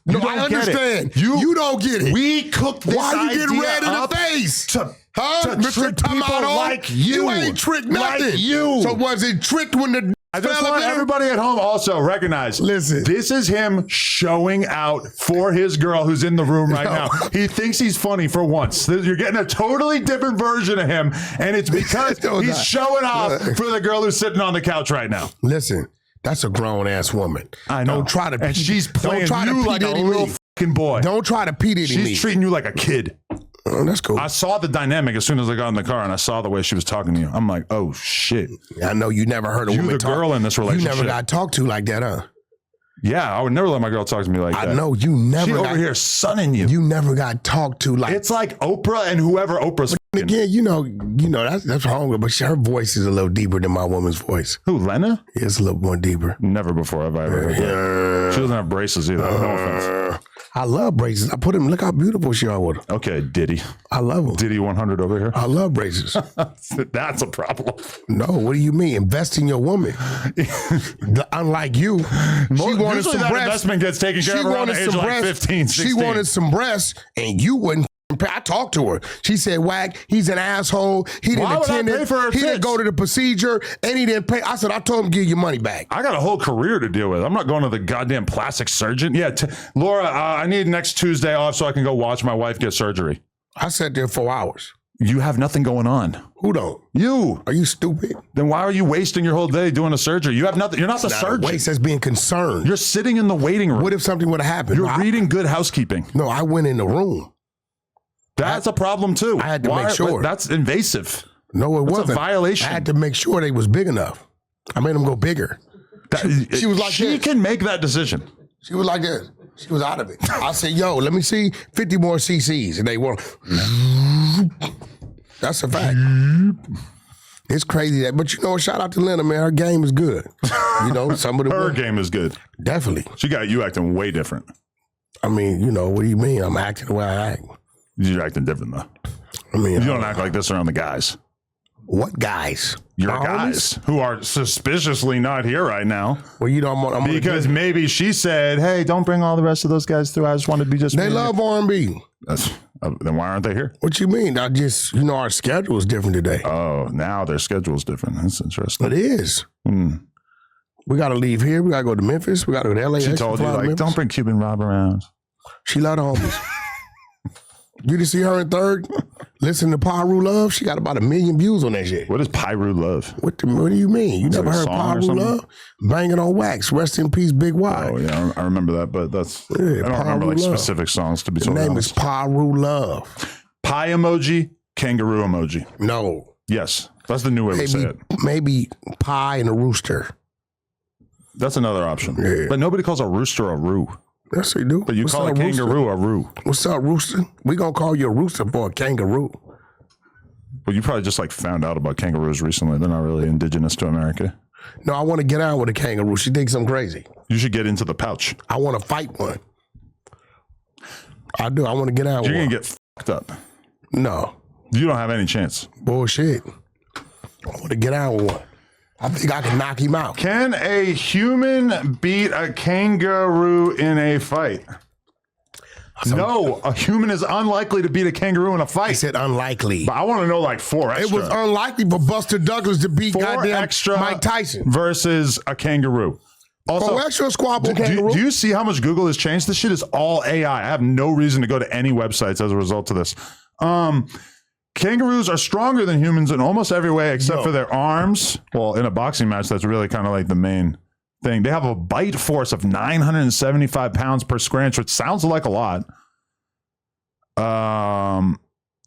Speaker 1: No, I understand. You don't get it.
Speaker 3: We cooked this
Speaker 1: Why
Speaker 3: idea
Speaker 1: you get red in
Speaker 3: up
Speaker 1: the face?
Speaker 3: to
Speaker 1: Mr.
Speaker 3: trick people like you.
Speaker 1: You ain't tricked nothing.
Speaker 3: Like you.
Speaker 1: So was it tricked when the
Speaker 3: I just want everybody at home also recognize,
Speaker 1: listen,
Speaker 3: this is him showing out for his girl who's in the room right now. He thinks he's funny for once. You're getting a totally different version of him, and it's because he's showing off for the girl who's sitting on the couch right now.
Speaker 1: Listen, that's a grown-ass woman.
Speaker 3: I know.
Speaker 1: Don't try to
Speaker 3: and she's playing you like a little fucking boy.
Speaker 1: Don't try to P. Diddy me.
Speaker 3: She's treating you like a kid.
Speaker 1: Oh, that's cool.
Speaker 3: I saw the dynamic as soon as I got in the car and I saw the way she was talking to you. I'm like, oh shit.
Speaker 1: I know you never heard a
Speaker 3: You
Speaker 1: woman
Speaker 3: the
Speaker 1: talk.
Speaker 3: girl in this relationship.
Speaker 1: You never got talked to like that, huh?
Speaker 3: Yeah, I would never let my girl talk to me like that.
Speaker 1: I know you never.
Speaker 3: She
Speaker 1: got,
Speaker 3: over here sunning you.
Speaker 1: You never got talked to like.
Speaker 3: It's like Oprah and whoever Oprah's.
Speaker 1: Again, you know that's wrong. But her voice is a little deeper than my woman's voice.
Speaker 3: Who, Lena?
Speaker 1: It's a little more deeper.
Speaker 3: Never before have I ever heard that. She doesn't have braces either. No offense.
Speaker 1: I love braces. I put them. Look how beautiful she are with them.
Speaker 3: Okay, Diddy.
Speaker 1: I love them.
Speaker 3: Diddy 100 over here.
Speaker 1: I love braces.
Speaker 3: That's a problem.
Speaker 1: No, what do you mean? Invest in your woman. Unlike you, she wanted
Speaker 3: Usually
Speaker 1: some
Speaker 3: that
Speaker 1: breasts.
Speaker 3: investment gets taken care of around the age of like 15, 16.
Speaker 1: She wanted some breasts, and you wouldn't. I talked to her. She said, "Wack, he's an asshole. He didn't
Speaker 3: Why would I
Speaker 1: attend
Speaker 3: pay
Speaker 1: it.
Speaker 3: for her
Speaker 1: He didn't
Speaker 3: tits?
Speaker 1: go to the procedure, and he didn't pay." I said, "I told him to give your money back."
Speaker 3: I got a whole career to deal with. I'm not going to the goddamn plastic surgeon. Yeah, Laura, I need next Tuesday off so I can go watch my wife get surgery.
Speaker 1: I sat there 4 hours.
Speaker 3: You have nothing going on.
Speaker 1: Who don't?
Speaker 3: You.
Speaker 1: Are you stupid?
Speaker 3: Then why are you wasting your whole day doing a surgery? You have nothing. You're not the surgeon.
Speaker 1: Waste that's being concerned.
Speaker 3: You're sitting in the waiting room.
Speaker 1: What if something would have happened?
Speaker 3: You're reading Good Housekeeping.
Speaker 1: No, I went in the room.
Speaker 3: That's a problem too.
Speaker 1: I had to make sure.
Speaker 3: That's invasive.
Speaker 1: No, it
Speaker 3: That's
Speaker 1: wasn't.
Speaker 3: a violation.
Speaker 1: I had to make sure they was big enough. I made them go bigger. She was like
Speaker 3: she
Speaker 1: this.
Speaker 3: can make that decision.
Speaker 1: She was like this. She was out of it. I said, "Yo, let me see 50 more cc's," and they were. That's a fact. It's crazy that, but you know, shout out to Lena, man. Her game is good. You know, some of the
Speaker 3: Her game is good.
Speaker 1: definitely.
Speaker 3: She got you acting way different.
Speaker 1: I mean, you know, what do you mean? I'm acting the way I act.
Speaker 3: You're acting different though.
Speaker 1: I mean,
Speaker 3: You don't act like this around the guys.
Speaker 1: what guys?
Speaker 3: Your
Speaker 1: My
Speaker 3: guys
Speaker 1: homies?
Speaker 3: who are suspiciously not here right now
Speaker 1: Well, you know, I'm
Speaker 3: because maybe she said, "Hey, don't bring all the rest of those guys through. I just want to be just."
Speaker 1: they
Speaker 3: me."
Speaker 1: love R&B.
Speaker 3: Then why aren't they here?
Speaker 1: What you mean? I just, you know, our schedule is different today.
Speaker 3: Oh, now their schedule's different. That's interesting.
Speaker 1: It is. We got to leave here. We got to go to Memphis. We got to go to LA.
Speaker 3: She told you, like, don't bring Cuban Rob around.
Speaker 1: She love the homies. You didn't see her in third? Listen to Pyru Love. She got about 1 million views on that shit.
Speaker 3: What is Pyru Love?
Speaker 1: What do you mean? You never
Speaker 3: like a
Speaker 1: heard
Speaker 3: song or
Speaker 1: Pyru
Speaker 3: something?
Speaker 1: Love? Banging on Wax. Rest in peace, Big Y.
Speaker 3: Oh, yeah, I remember that, but that's, I don't remember like
Speaker 1: Pyru Love.
Speaker 3: specific songs to be
Speaker 1: The
Speaker 3: told.
Speaker 1: name is Pyru Love.
Speaker 3: Pie emoji, kangaroo emoji.
Speaker 1: No.
Speaker 3: Yes, that's the new way we say it.
Speaker 1: Maybe pie and a rooster.
Speaker 3: That's another option.
Speaker 1: Yeah.
Speaker 3: But nobody calls a rooster a roo.
Speaker 1: Yes, they do.
Speaker 3: But you
Speaker 1: What's
Speaker 3: call a
Speaker 1: up, rooster?
Speaker 3: kangaroo a roo.
Speaker 1: What's up, rooster? We gonna call you a rooster for a kangaroo.
Speaker 3: Well, you probably just like found out about kangaroos recently. They're not really indigenous to America.
Speaker 1: No, I want to get out with a kangaroo. She thinks I'm crazy.
Speaker 3: You should get into the pouch.
Speaker 1: I want to fight one. I do. I want to get out with
Speaker 3: You're
Speaker 1: one.
Speaker 3: going to get fucked up.
Speaker 1: No.
Speaker 3: You don't have any chance.
Speaker 1: Bullshit. I want to get out with one. I think I can knock him out.
Speaker 3: Can a human beat a kangaroo in a fight? No, a human is unlikely to beat a kangaroo in a
Speaker 1: I
Speaker 3: fight.
Speaker 1: said unlikely.
Speaker 3: But I want to know like 4 extra.
Speaker 1: It was unlikely for Buster Douglas to beat
Speaker 3: 4
Speaker 1: goddamn
Speaker 3: extra
Speaker 1: Mike Tyson.
Speaker 3: versus a kangaroo. Also,
Speaker 1: For extra squabble kangaroo.
Speaker 3: do you see how much Google has changed? This shit is all AI. I have no reason to go to any websites as a result of this. Kangaroos are stronger than humans in almost every way except for their arms. Well, in a boxing match, that's really kind of like the main thing. They have a bite force of 975 pounds per square inch, which sounds like a lot.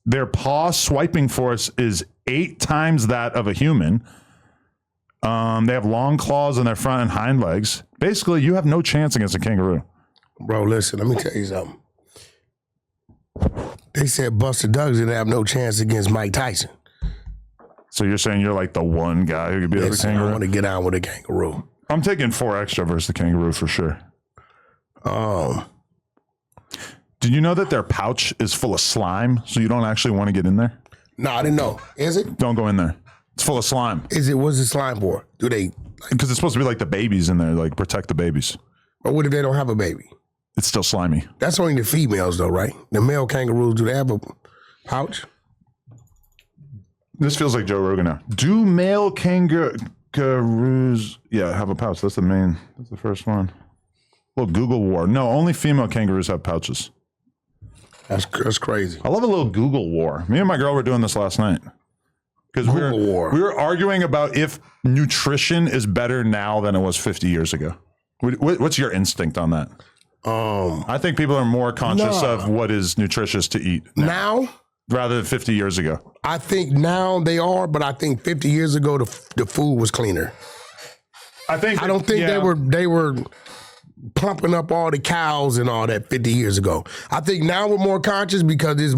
Speaker 3: Their paw swiping force is 8 times that of a human. They have long claws on their front and hind legs. Basically, you have no chance against a kangaroo.
Speaker 1: Bro, listen, let me tell you something. They said Buster Douglas didn't have no chance against Mike Tyson.
Speaker 3: So you're saying you're like the one guy who could beat a
Speaker 1: Listen, I
Speaker 3: kangaroo?
Speaker 1: want to get out with a kangaroo.
Speaker 3: I'm taking 4 extra versus the kangaroo for sure. Did you know that their pouch is full of slime, so you don't actually want to get in there?
Speaker 1: No, I didn't know. Is it?
Speaker 3: Don't go in there. It's full of slime.
Speaker 1: Is it? What's the slime for? Do they?
Speaker 3: Because it's supposed to be like the babies in there, like protect the babies.
Speaker 1: Or what if they don't have a baby?
Speaker 3: It's still slimy.
Speaker 1: That's only the females, though, right? The male kangaroos, do they have a pouch?
Speaker 3: This feels like Joe Rogan now. Do male kangaroos, have a pouch? That's the first one. Well, Google war. No, only female kangaroos have pouches.
Speaker 1: That's crazy.
Speaker 3: I love a little Google war. Me and my girl were doing this last night. Because we were arguing about if nutrition is better now than it was 50 years ago. What's your instinct on that? I think people are more conscious of what is nutritious to eat
Speaker 1: now.
Speaker 3: rather than 50 years ago?
Speaker 1: I think now they are, but I think 50 years ago the food was cleaner. I don't think they were pumping up all the cows and all that 50 years ago. I think now we're more conscious because it's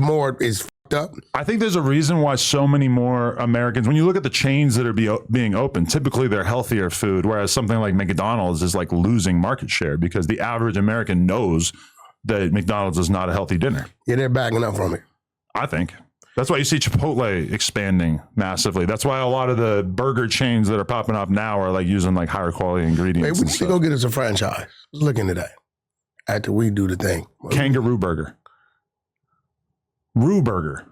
Speaker 1: fucked up.
Speaker 3: I think there's a reason why so many more Americans, when you look at the chains that are being open, typically they're healthier food, whereas something like McDonald's is like losing market share because the average American knows that McDonald's is not a healthy dinner.
Speaker 1: Yeah, they're backing up from it.
Speaker 3: I think. That's why you see Chipotle expanding massively. That's why a lot of the burger chains that are popping up now are like using like higher quality ingredients.
Speaker 1: Hey, we need to go get us a franchise. Let's look into that after we do the thing.
Speaker 3: Kangaroo burger. Roo burger.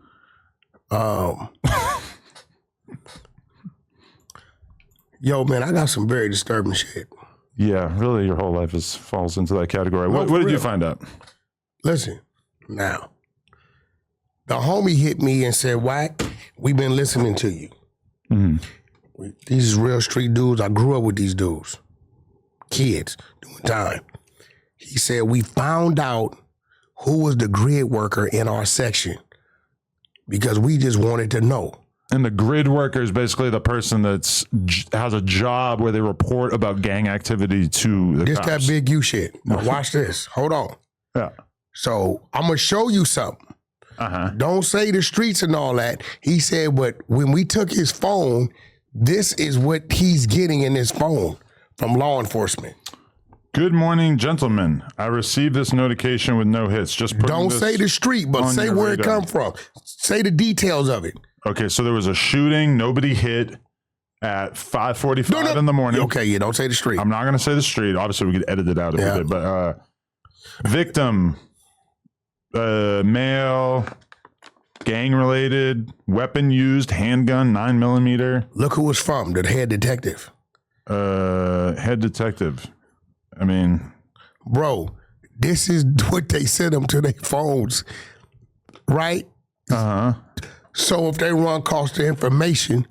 Speaker 1: Yo, man, I got some very disturbing shit.
Speaker 3: Yeah, really, your whole life falls into that category.
Speaker 1: No,
Speaker 3: what did you find out?
Speaker 1: Listen, now. The homie hit me and said, Wack, we've been listening to you. Mm-hmm. These real street dudes. I grew up with these dudes. Kids doing time. He said, we found out who was the grid worker in our section because we just wanted to know.
Speaker 3: And the grid worker is basically the person that has a job where they report about gang activity to the cops.
Speaker 1: That big U shit. Now watch this. Hold on.
Speaker 3: Yeah.
Speaker 1: So I'm going to show you something. Don't say the streets and all that. He said, but when we took his phone, this is what he's getting in his phone from law enforcement.
Speaker 3: Good morning, gentlemen. I received this notification with no hits.
Speaker 1: Don't say the street, but say where it come from. Say the details of it.
Speaker 3: Okay, so there was a shooting. Nobody hit at 5:45 in the morning.
Speaker 1: Okay, you don't say the street.
Speaker 3: I'm not going to say the street. Obviously, we could edit it out if we did. But victim... male, gang-related, weapon used, handgun, 9mm.
Speaker 1: Look who it's from, the head detective.
Speaker 3: Head detective. I mean...
Speaker 1: Bro, this is what they send them to their phones, right? Uh-huh. So if they run cost the information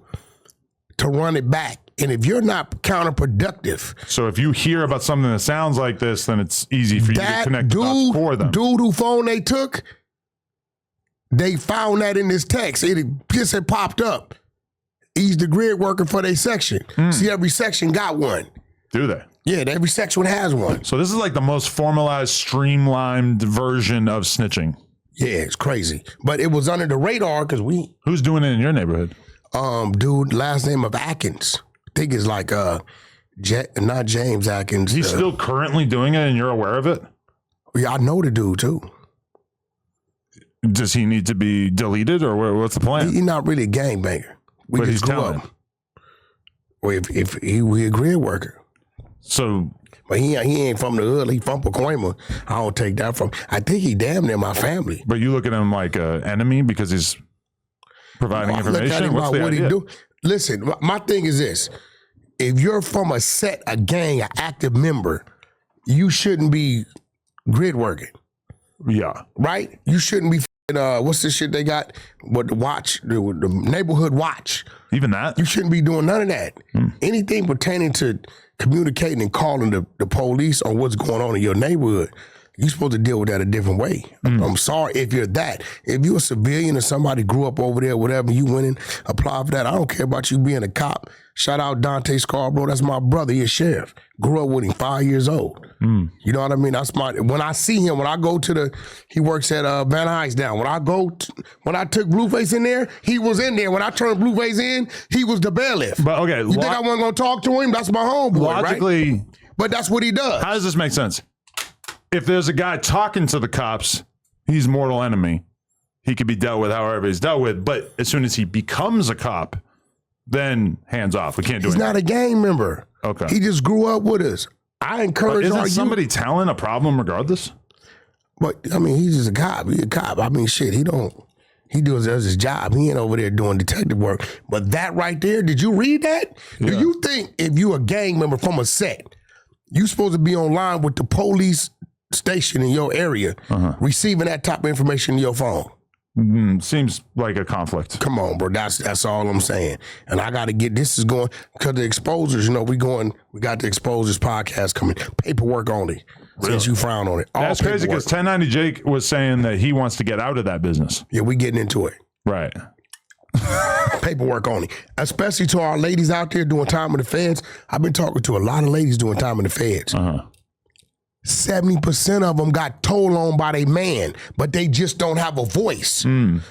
Speaker 1: to run it back, and if you're not counterproductive.
Speaker 3: So if you hear about something that sounds like this, then it's easy for you to connect the dots for them.
Speaker 1: Dude who phone they took, they found that in this text. It just had popped up. He's the grid worker for their section. See, every section got one.
Speaker 3: Do they?
Speaker 1: Yeah, every section has one.
Speaker 3: So this is like the most formalized, streamlined version of snitching.
Speaker 1: Yeah, it's crazy. But it was under the radar because we...
Speaker 3: Who's doing it in your neighborhood?
Speaker 1: Dude, last name of Atkins. I think it's like not James Atkins.
Speaker 3: He's still currently doing it and you're aware of it?
Speaker 1: Yeah, I know the dude too.
Speaker 3: Does he need to be deleted or what's the plan?
Speaker 1: He's not really a gangbanger.
Speaker 3: But he's talented.
Speaker 1: Well, if he a grid worker.
Speaker 3: So,
Speaker 1: but he ain't from the hood. He from Pacoima. I don't take that from. I think he damn near my family.
Speaker 3: But you look at him like an enemy because he's providing information.
Speaker 1: Look at him
Speaker 3: What's
Speaker 1: about
Speaker 3: the
Speaker 1: what
Speaker 3: idea?
Speaker 1: he do. Listen, my thing is this. If you're from a gang, an active member, you shouldn't be grid working.
Speaker 3: Yeah.
Speaker 1: Right? You shouldn't be what's this shit they got? What the neighborhood watch.
Speaker 3: Even that?
Speaker 1: You shouldn't be doing none of that. Anything pertaining to communicating and calling the police on what's going on in your neighborhood, you're supposed to deal with that a different way. I'm sorry if you're that. If you're a civilian or somebody grew up over there, whatever, you went and applied for that. I don't care about you being a cop. Shout out Dante Scarborough. That's my brother. He's a sheriff. Grew up with him, 5 years old. You know what I mean? That's when I see him, when I go to he works at Van Nuys now. When I took Blueface in there, he was in there. When I turned Blueface in, he was the bailiff.
Speaker 3: But okay.
Speaker 1: You think I wasn't going to talk to him? That's my homeboy,
Speaker 3: logically,
Speaker 1: right? But that's what he does.
Speaker 3: How does this make sense? If there's a guy talking to the cops, he's mortal enemy. He could be dealt with however he's dealt with. But as soon as he becomes a cop, then hands off. We can't do it.
Speaker 1: He's not a gang member.
Speaker 3: Okay.
Speaker 1: He just grew up with us. I encourage
Speaker 3: isn't somebody telling a problem regardless?
Speaker 1: But I mean, he's just a cop. He's a cop. I mean, shit, he does his job. He ain't over there doing detective work. But that right there, did you read that? Yeah. Do you think if you a gang member from a set, you supposed to be online with the police station in your area, receiving that type of information in your phone?
Speaker 3: Seems like a conflict.
Speaker 1: Come on, bro. That's all I'm saying. And I got to get, this is going, because the exposures, we got the exposures podcast coming, paperwork only. since you frown on it. All
Speaker 3: That's crazy
Speaker 1: paperwork.
Speaker 3: because 1090 Jake was saying that he wants to get out of that business.
Speaker 1: Yeah, we getting into it.
Speaker 3: Right.
Speaker 1: Paperwork only. Especially to our ladies out there doing time in the feds. I've been talking to a lot of ladies doing time in the feds. 70% of them got told on by their man, but they just don't have a voice.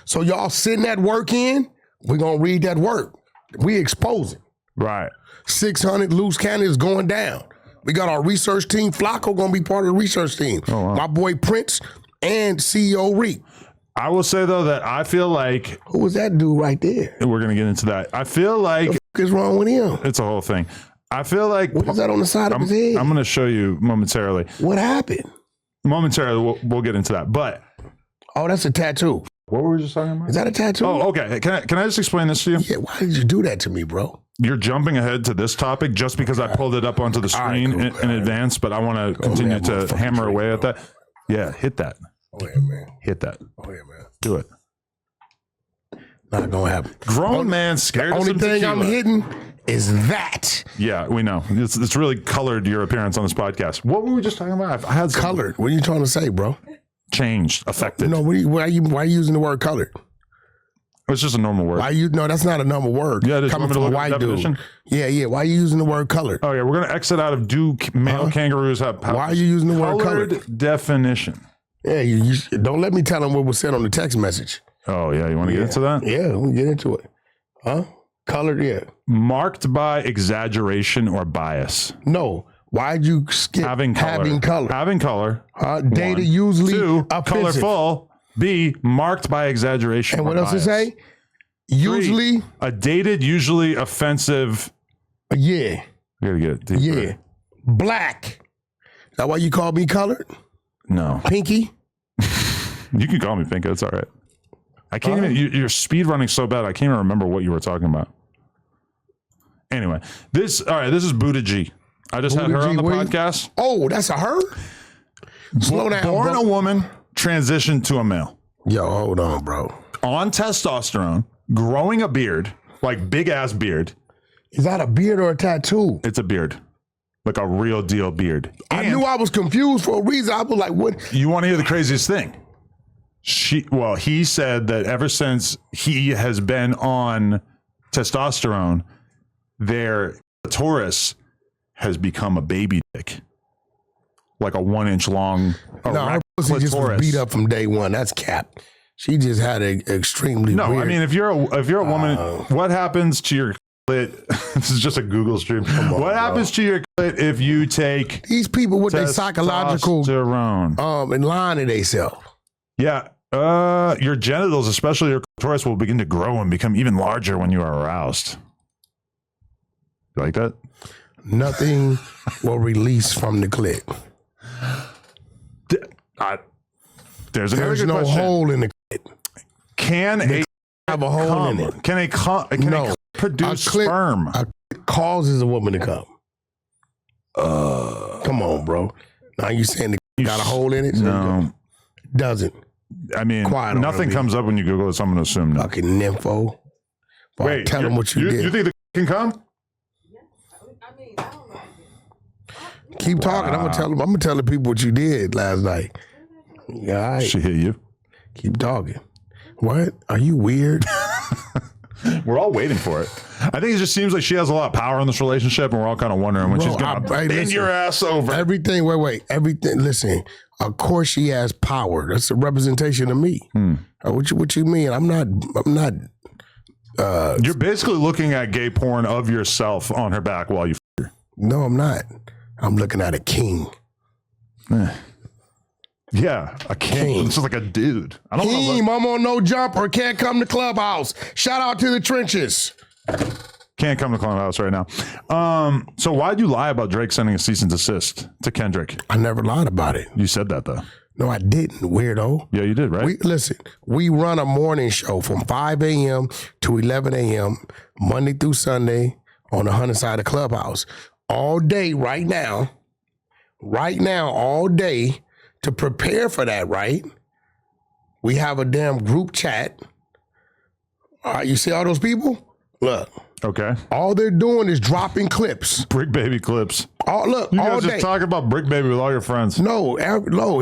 Speaker 1: So y'all sitting that work in, we're going to read that work. We expose it.
Speaker 3: Right.
Speaker 1: 600 loose candidates going down. We got our research team. Flacco going to be part of the research team.
Speaker 3: Oh, wow.
Speaker 1: My boy Prince and CEO Reek.
Speaker 3: I will say, though, that I feel like...
Speaker 1: Who was that dude right there?
Speaker 3: We're going to get into that. I feel like...
Speaker 1: What the f- is wrong with him?
Speaker 3: It's a whole thing. I feel like...
Speaker 1: What is that on the side of his head?
Speaker 3: I'm going to show you momentarily.
Speaker 1: What happened?
Speaker 3: Momentarily, we'll get into that. But...
Speaker 1: Oh, that's a tattoo.
Speaker 3: What were we just talking about?
Speaker 1: Is that a tattoo?
Speaker 3: Oh, okay. Can I just explain this to you?
Speaker 1: Yeah, why did you do that to me, bro?
Speaker 3: You're jumping ahead to this topic just because I pulled it up onto the screen in advance, but I want to continue to hammer away at that. Yeah, hit that.
Speaker 1: Oh, yeah, man.
Speaker 3: Hit that.
Speaker 1: Oh, yeah, man.
Speaker 3: Do it.
Speaker 1: Not going to happen.
Speaker 3: Grown man scared of
Speaker 1: Only
Speaker 3: some
Speaker 1: thing
Speaker 3: tequila.
Speaker 1: I'm hitting is that.
Speaker 3: Yeah, we know. It's really colored your appearance on this podcast. What were we just talking about? I had some
Speaker 1: Colored. What are you trying to say, bro?
Speaker 3: changed, affected.
Speaker 1: No, why are you using the word colored?
Speaker 3: It's just a normal word.
Speaker 1: No, that's not a normal word.
Speaker 3: Yeah, it is.
Speaker 1: Coming
Speaker 3: Want me to
Speaker 1: from a
Speaker 3: look
Speaker 1: white
Speaker 3: at the definition?
Speaker 1: dude. Yeah. Why are you using the word colored?
Speaker 3: Oh, yeah, we're going to exit out of do male kangaroos have powers.
Speaker 1: Why are you using the word colored?
Speaker 3: Definition.
Speaker 1: Yeah, you don't let me tell him what was said on the text message.
Speaker 3: Oh, yeah, you want to get into that?
Speaker 1: Yeah, we get into it. Huh? Colored, yeah.
Speaker 3: Marked by exaggeration or bias.
Speaker 1: No. Why'd you skip
Speaker 3: Having color. Having color.
Speaker 1: Data
Speaker 3: One.
Speaker 1: usually
Speaker 3: Two,
Speaker 1: offensive.
Speaker 3: colorful. B, marked by exaggeration
Speaker 1: And
Speaker 3: or
Speaker 1: what else
Speaker 3: bias.
Speaker 1: it say? Usually.
Speaker 3: Three, a dated, usually offensive.
Speaker 1: Yeah.
Speaker 3: I gotta get it deeper.
Speaker 1: Yeah. Black. Is that why you call me colored?
Speaker 3: No.
Speaker 1: Pinky?
Speaker 3: You can call me Pink. It's all right. I can't even, you're speed running so bad. I can't even remember what you were talking about. Anyway, this is Buddha G. I just had her on the podcast.
Speaker 1: Oh, that's a her? Slow down,
Speaker 3: Born
Speaker 1: bro.
Speaker 3: a woman, transitioned to a male.
Speaker 1: Yo, hold on, bro.
Speaker 3: On testosterone, growing a beard, like big ass beard.
Speaker 1: Is that a beard or a tattoo?
Speaker 3: It's a beard. Like a real deal beard.
Speaker 1: I knew I was confused for a reason. I was like, what?
Speaker 3: You want to hear the craziest thing? He said that ever since he has been on testosterone, their clitoris has become a baby dick. Like a 1 inch long
Speaker 1: No, her pussy just was beat up from day one. That's cap. She just had an extremely
Speaker 3: No,
Speaker 1: weird.
Speaker 3: I mean, if you're a woman, what happens to your clit? This is just a Google stream. What happens to your clit if you take
Speaker 1: these people with their psychological
Speaker 3: testosterone?
Speaker 1: in line of themselves?
Speaker 3: Yeah. Your genitals, especially your clitoris, will begin to grow and become even larger when you are aroused. You like that?
Speaker 1: Nothing will release from the clit.
Speaker 3: There's another
Speaker 1: There's
Speaker 3: good
Speaker 1: no
Speaker 3: question.
Speaker 1: hole in the clit.
Speaker 3: Can a
Speaker 1: Have a hole
Speaker 3: cum,
Speaker 1: in it.
Speaker 3: can a clit produce
Speaker 1: A clit-
Speaker 3: sperm?
Speaker 1: A clit causes a woman to come. Come on, bro. Now you saying the clit got a hole in it?
Speaker 3: No.
Speaker 1: Doesn't.
Speaker 3: I mean,
Speaker 1: Quiet on
Speaker 3: nothing
Speaker 1: her,
Speaker 3: comes up when you Google it, so I'm going to assume no.
Speaker 1: Fucking nympho.
Speaker 3: Wait,
Speaker 1: tell them what you did.
Speaker 3: You think the can come?
Speaker 2: I mean, I don't know.
Speaker 1: Keep talking. I'm gonna tell the people what you did last night. Yeah, all right.
Speaker 3: She hit you.
Speaker 1: Keep talking. What? Are you weird?
Speaker 3: We're all waiting for it. I think it just seems like she has a lot of power in this relationship, and we're all kind of wondering when
Speaker 1: Bro,
Speaker 3: she's going to bend
Speaker 1: listen.
Speaker 3: your ass over.
Speaker 1: Everything. Wait. Everything. Listen. Of course, she has power. That's a representation of me. What you mean? I'm not.
Speaker 3: You're basically looking at gay porn of yourself on her back while you f her.
Speaker 1: No, I'm not. I'm looking at a king.
Speaker 3: Yeah, a king. It's just like a dude. I don't know.
Speaker 1: Team, I'm on no jumper. Can't come to clubhouse. Shout out to the trenches.
Speaker 3: Can't come to Clubhouse right now. So why'd you lie about Drake sending a cease and desist to Kendrick?
Speaker 1: I never lied about it.
Speaker 3: You said that though.
Speaker 1: No, I didn't, weirdo.
Speaker 3: Yeah, you did, right?
Speaker 1: We run a morning show from 5 a.m. to 11 a.m. Monday through Sunday on the Hunter side of Clubhouse. All day right now, all day to prepare for that, right? We have a damn group chat. All right, you see all those people? Look.
Speaker 3: Okay.
Speaker 1: All they're doing is dropping clips.
Speaker 3: Brick Baby clips.
Speaker 1: Look,
Speaker 3: You
Speaker 1: all
Speaker 3: guys
Speaker 1: day.
Speaker 3: just talk about Brick Baby with all your friends.
Speaker 1: No,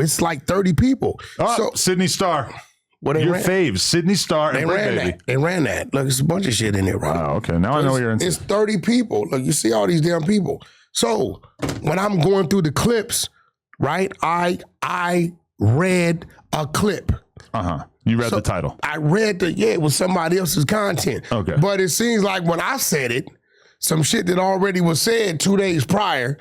Speaker 1: it's like 30 people.
Speaker 3: Oh,
Speaker 1: So
Speaker 3: Sidney Starr.
Speaker 1: what they
Speaker 3: Your
Speaker 1: ran,
Speaker 3: faves, Sidney Starr
Speaker 1: they
Speaker 3: and Brick
Speaker 1: ran
Speaker 3: Baby.
Speaker 1: that. They ran that. Look, it's a bunch of shit in there, right?
Speaker 3: Wow, okay. Now I know what you're into.
Speaker 1: It's 30 people. Look, you see all these damn people. So when I'm going through the clips, right, I read a clip.
Speaker 3: Uh-huh. You read the title.
Speaker 1: I read it was somebody else's content.
Speaker 3: Okay.
Speaker 1: But it seems like when I said it, some shit that already was said 2 days prior,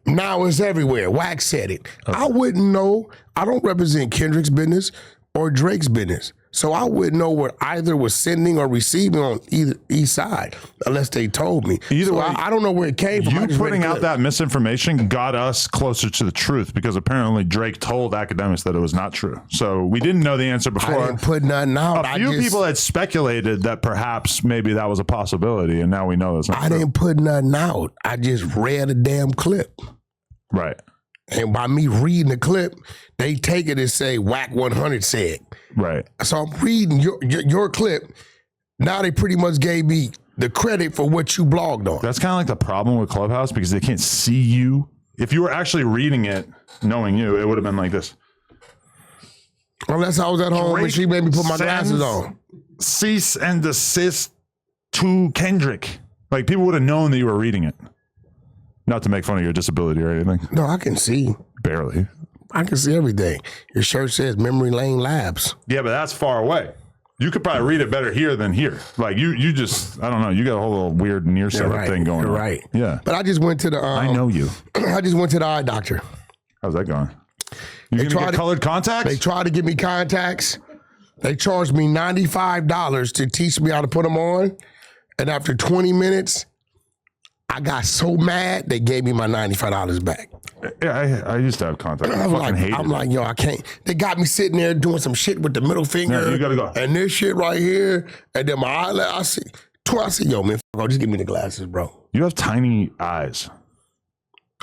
Speaker 1: now it's everywhere. Wack said it.
Speaker 3: Okay.
Speaker 1: I wouldn't know. I don't represent Kendrick's business or Drake's business. So I wouldn't know what either was sending or receiving on each side unless they told me.
Speaker 3: Either way,
Speaker 1: I don't know where it came from. I
Speaker 3: You
Speaker 1: just read
Speaker 3: putting
Speaker 1: the
Speaker 3: out
Speaker 1: clip.
Speaker 3: that misinformation got us closer to the truth because apparently Drake told academics that it was not true. So we didn't know the answer
Speaker 1: I
Speaker 3: before.
Speaker 1: didn't put nothing out.
Speaker 3: A few people had speculated that perhaps maybe that was a possibility, and now we know that's not
Speaker 1: I
Speaker 3: true.
Speaker 1: didn't put nothing out. I just read a damn clip.
Speaker 3: Right.
Speaker 1: And by me reading the clip, they take it and say Wack 100 said.
Speaker 3: Right.
Speaker 1: So I'm reading your clip. Now they pretty much gave me the credit for what you blogged on.
Speaker 3: That's kind of like the problem with Clubhouse because they can't see you. If you were actually reading it, knowing you, it would have been like this.
Speaker 1: Unless I was at home and she made me put my glasses on.
Speaker 3: Cease and desist to Kendrick. Like people would have known that you were reading it. Not to make fun of your disability or anything.
Speaker 1: No, I can see.
Speaker 3: Barely.
Speaker 1: I can see everything. Your shirt says Memory Lane Labs.
Speaker 3: Yeah, but that's far away. You could probably read it better here than here. Like you just, I don't know. You got a whole little weird nearsighted thing going
Speaker 1: You're
Speaker 3: on.
Speaker 1: right.
Speaker 3: Yeah.
Speaker 1: But I just went to the.
Speaker 3: I know you.
Speaker 1: I just went to the eye doctor.
Speaker 3: How's that going? You gonna
Speaker 1: tried
Speaker 3: get
Speaker 1: to-
Speaker 3: colored contacts?
Speaker 1: They tried to give me contacts. They charged me $95 to teach me how to put them on. And after 20 minutes, I got so mad, they gave me my $95 back.
Speaker 3: Yeah, I used to have contacts. I fucking hated
Speaker 1: I'm
Speaker 3: it.
Speaker 1: like, yo, I can't. They got me sitting there doing some shit with the middle finger.
Speaker 3: Yeah, you gotta go.
Speaker 1: And this shit right here. And then my eyelash. I see, yo, man, just give me the glasses, bro.
Speaker 3: You have tiny eyes.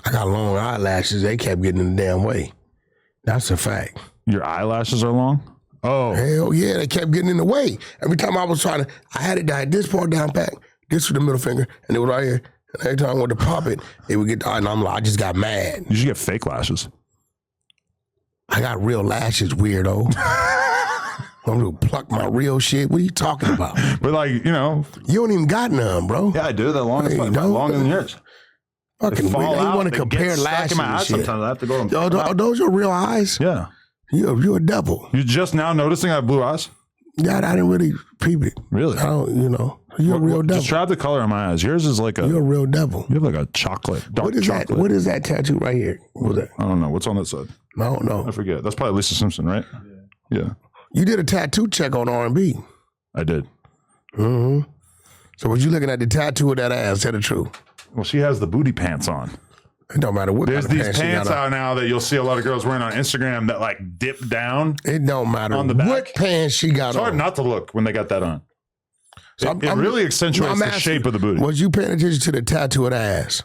Speaker 1: I got long eyelashes. They kept getting in the damn way. That's a fact.
Speaker 3: Your eyelashes are long? Oh.
Speaker 1: Hell yeah, they kept getting in the way. Every time I was trying to, I had this part down pat, this was the middle finger, and it was right here. And every time I wanted to pop it, it would get, and I'm like, I just got mad.
Speaker 3: You should get fake lashes.
Speaker 1: I got real lashes, weirdo. I'm gonna pluck my real shit. What are you talking about?
Speaker 3: But like, you know.
Speaker 1: You don't even got none, bro.
Speaker 3: Yeah, I do. They're long,
Speaker 1: Hey,
Speaker 3: longer than yours.
Speaker 1: Fucking
Speaker 3: Fall
Speaker 1: weird. They
Speaker 3: out,
Speaker 1: want to
Speaker 3: they
Speaker 1: compare
Speaker 3: get stuck
Speaker 1: lashes
Speaker 3: in my
Speaker 1: and
Speaker 3: eyes
Speaker 1: shit.
Speaker 3: sometimes. I have to go to
Speaker 1: Are those your real eyes?
Speaker 3: Yeah.
Speaker 1: You're a devil.
Speaker 3: You're just now noticing I have blue eyes?
Speaker 1: Yeah, I didn't really peep it.
Speaker 3: Really?
Speaker 1: I don't, you're a real devil.
Speaker 3: Describe the color of my eyes. Yours is like
Speaker 1: You're a real devil.
Speaker 3: you have like a chocolate, dark
Speaker 1: What is
Speaker 3: chocolate.
Speaker 1: that? What is that tattoo right here? What was that?
Speaker 3: I don't know. What's on that side?
Speaker 1: I don't know.
Speaker 3: I forget. That's probably Lisa Simpson, right? Yeah.
Speaker 1: You did a tattoo check on R&B.
Speaker 3: I did.
Speaker 1: Mm-hmm. So was you looking at the tattoo of that ass? Tell the truth.
Speaker 3: Well, she has the booty pants on.
Speaker 1: It don't matter what
Speaker 3: There's
Speaker 1: kind of
Speaker 3: these
Speaker 1: she
Speaker 3: pants
Speaker 1: got on.
Speaker 3: out now that you'll see a lot of girls wearing on Instagram that like dip down.
Speaker 1: It don't matter
Speaker 3: on the back.
Speaker 1: what pants she got
Speaker 3: It's hard
Speaker 1: on.
Speaker 3: not to look when they got that on.
Speaker 1: So
Speaker 3: It really accentuates the shape of the booty.
Speaker 1: Was you paying attention to the tattoo of the ass?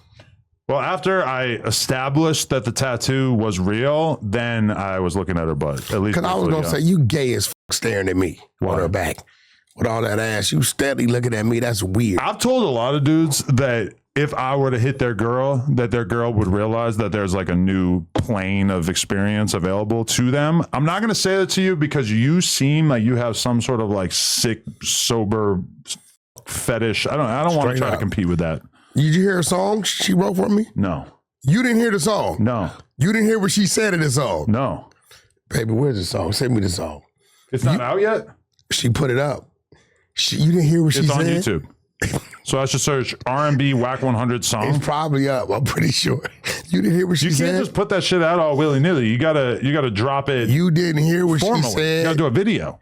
Speaker 3: Well, after I established that the tattoo was real, then I was looking at her butt. At least
Speaker 1: Because I was
Speaker 3: briefly,
Speaker 1: going to
Speaker 3: yeah.
Speaker 1: say, you gay as staring at me
Speaker 3: Why?
Speaker 1: on her back. With all that ass. You steady looking at me. That's weird.
Speaker 3: I've told a lot of dudes that if I were to hit their girl, that their girl would realize that there's like a new plane of experience available to them. I'm not going to say that to you because you seem like you have some sort of like sick, sober fetish. I don't want to
Speaker 1: Straight
Speaker 3: try to
Speaker 1: up.
Speaker 3: compete with that.
Speaker 1: Did you hear a song she wrote for me?
Speaker 3: No,
Speaker 1: You didn't hear the song?
Speaker 3: no,
Speaker 1: You didn't hear what she said in the song?
Speaker 3: no.
Speaker 1: Baby, where's the song? Send me the song.
Speaker 3: It's not out yet.
Speaker 1: She put it up. You didn't hear what she
Speaker 3: It's
Speaker 1: said?
Speaker 3: on YouTube. So I should search R&B Wack 100
Speaker 1: It's
Speaker 3: song.
Speaker 1: probably up. I'm pretty sure. You didn't hear what she
Speaker 3: You can't
Speaker 1: said?
Speaker 3: just put that shit out all willy nilly. You gotta drop it
Speaker 1: You didn't hear what
Speaker 3: formally.
Speaker 1: she
Speaker 3: You
Speaker 1: said?
Speaker 3: gotta do a video.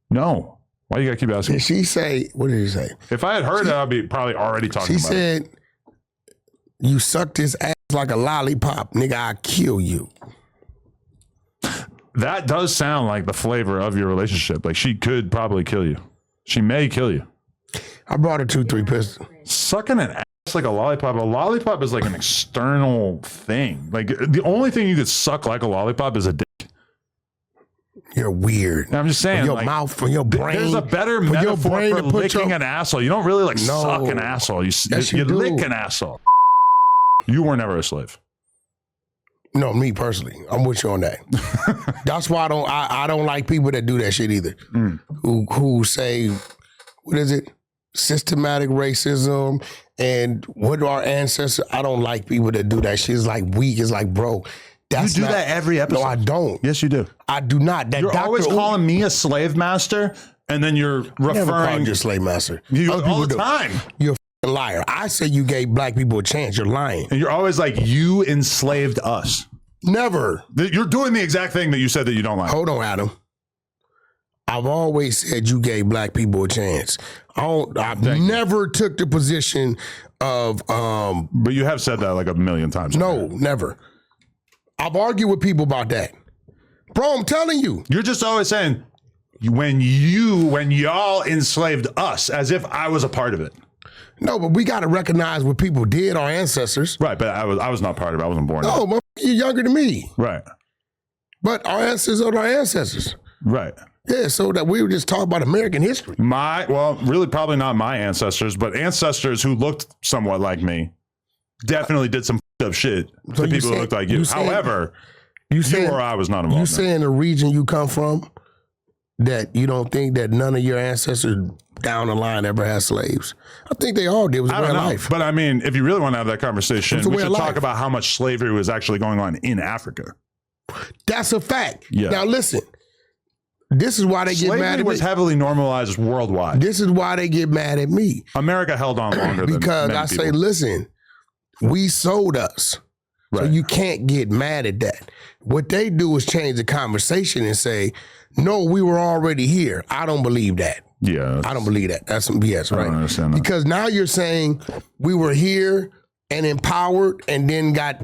Speaker 3: No. Why you gotta keep asking?
Speaker 1: Did she say, what did she say?
Speaker 3: If I had heard it, I'd be probably already talking
Speaker 1: She
Speaker 3: about it.
Speaker 1: said, you sucked his ass like a lollipop. Nigga, I'll kill you.
Speaker 3: That does sound like the flavor of your relationship. Like she could probably kill you. She may kill you.
Speaker 1: I brought her 2-3 pistols.
Speaker 3: Sucking an ass like a lollipop is like an external thing. Like the only thing you could suck like a lollipop is a dick.
Speaker 1: You're weird.
Speaker 3: I'm just saying,
Speaker 1: From your
Speaker 3: like,
Speaker 1: mouth, from your brain.
Speaker 3: there's a better
Speaker 1: your
Speaker 3: metaphor
Speaker 1: brain
Speaker 3: for
Speaker 1: to put
Speaker 3: licking an asshole. You don't really like
Speaker 1: No.
Speaker 3: suck an asshole. You
Speaker 1: you do.
Speaker 3: lick an asshole. You were never a slave.
Speaker 1: No, me personally, I'm with you on that. That's why I don't like people that do that shit either. Who say, what is it? Systematic racism and what our ancestors. I don't like people that do that shit. It's like weak. It's like, bro. That's
Speaker 3: You do
Speaker 1: not,
Speaker 3: that every episode.
Speaker 1: No, I don't.
Speaker 3: Yes, you do.
Speaker 1: I do not. That
Speaker 3: You're
Speaker 1: Dr.
Speaker 3: always calling me a slave master, and then you're
Speaker 1: I never called
Speaker 3: referring
Speaker 1: you a slave master.
Speaker 3: you
Speaker 1: Other
Speaker 3: all
Speaker 1: people
Speaker 3: the
Speaker 1: do.
Speaker 3: time.
Speaker 1: You're a liar. I say you gave black people a chance. You're lying.
Speaker 3: And you're always like, you enslaved us.
Speaker 1: Never.
Speaker 3: You're doing the exact thing that you said that you don't like.
Speaker 1: Hold on, Adam. I've always said you gave black people a chance. I've never took the position of
Speaker 3: But you have said that like a million times.
Speaker 1: no, never. I've argued with people about that. Bro, I'm telling you.
Speaker 3: You're just always saying when y'all enslaved us, as if I was a part of it.
Speaker 1: No, but we got to recognize what people did, our ancestors.
Speaker 3: Right, but I was not part of it. I wasn't born.
Speaker 1: No, motherfucker, you're younger than me.
Speaker 3: Right.
Speaker 1: But our ancestors are our ancestors.
Speaker 3: Right.
Speaker 1: Yeah, so that we were just talking about American history.
Speaker 3: Really probably not my ancestors, but ancestors who looked somewhat like me definitely did some up shit to people who looked like you. However, you or I was not involved.
Speaker 1: You saying the region you come from that you don't think that none of your ancestors down the line ever had slaves? I think they all did. It was a way of life.
Speaker 3: But I mean, if you really want to have that conversation, we should talk
Speaker 1: life.
Speaker 3: about how much slavery was actually going on in Africa.
Speaker 1: That's a fact.
Speaker 3: Yeah.
Speaker 1: Now listen, this is why they get mad
Speaker 3: Slavery
Speaker 1: at
Speaker 3: was
Speaker 1: me.
Speaker 3: heavily normalized worldwide.
Speaker 1: This is why they get mad at me.
Speaker 3: America held on longer
Speaker 1: because
Speaker 3: than
Speaker 1: I
Speaker 3: many
Speaker 1: say,
Speaker 3: people.
Speaker 1: listen, we sold us. So
Speaker 3: Right.
Speaker 1: you can't get mad at that. What they do is change the conversation and say, no, we were already here. I don't believe that.
Speaker 3: Yeah,
Speaker 1: I don't believe that. That's some BS, right?
Speaker 3: don't understand that.
Speaker 1: Because now you're saying we were here and empowered and then got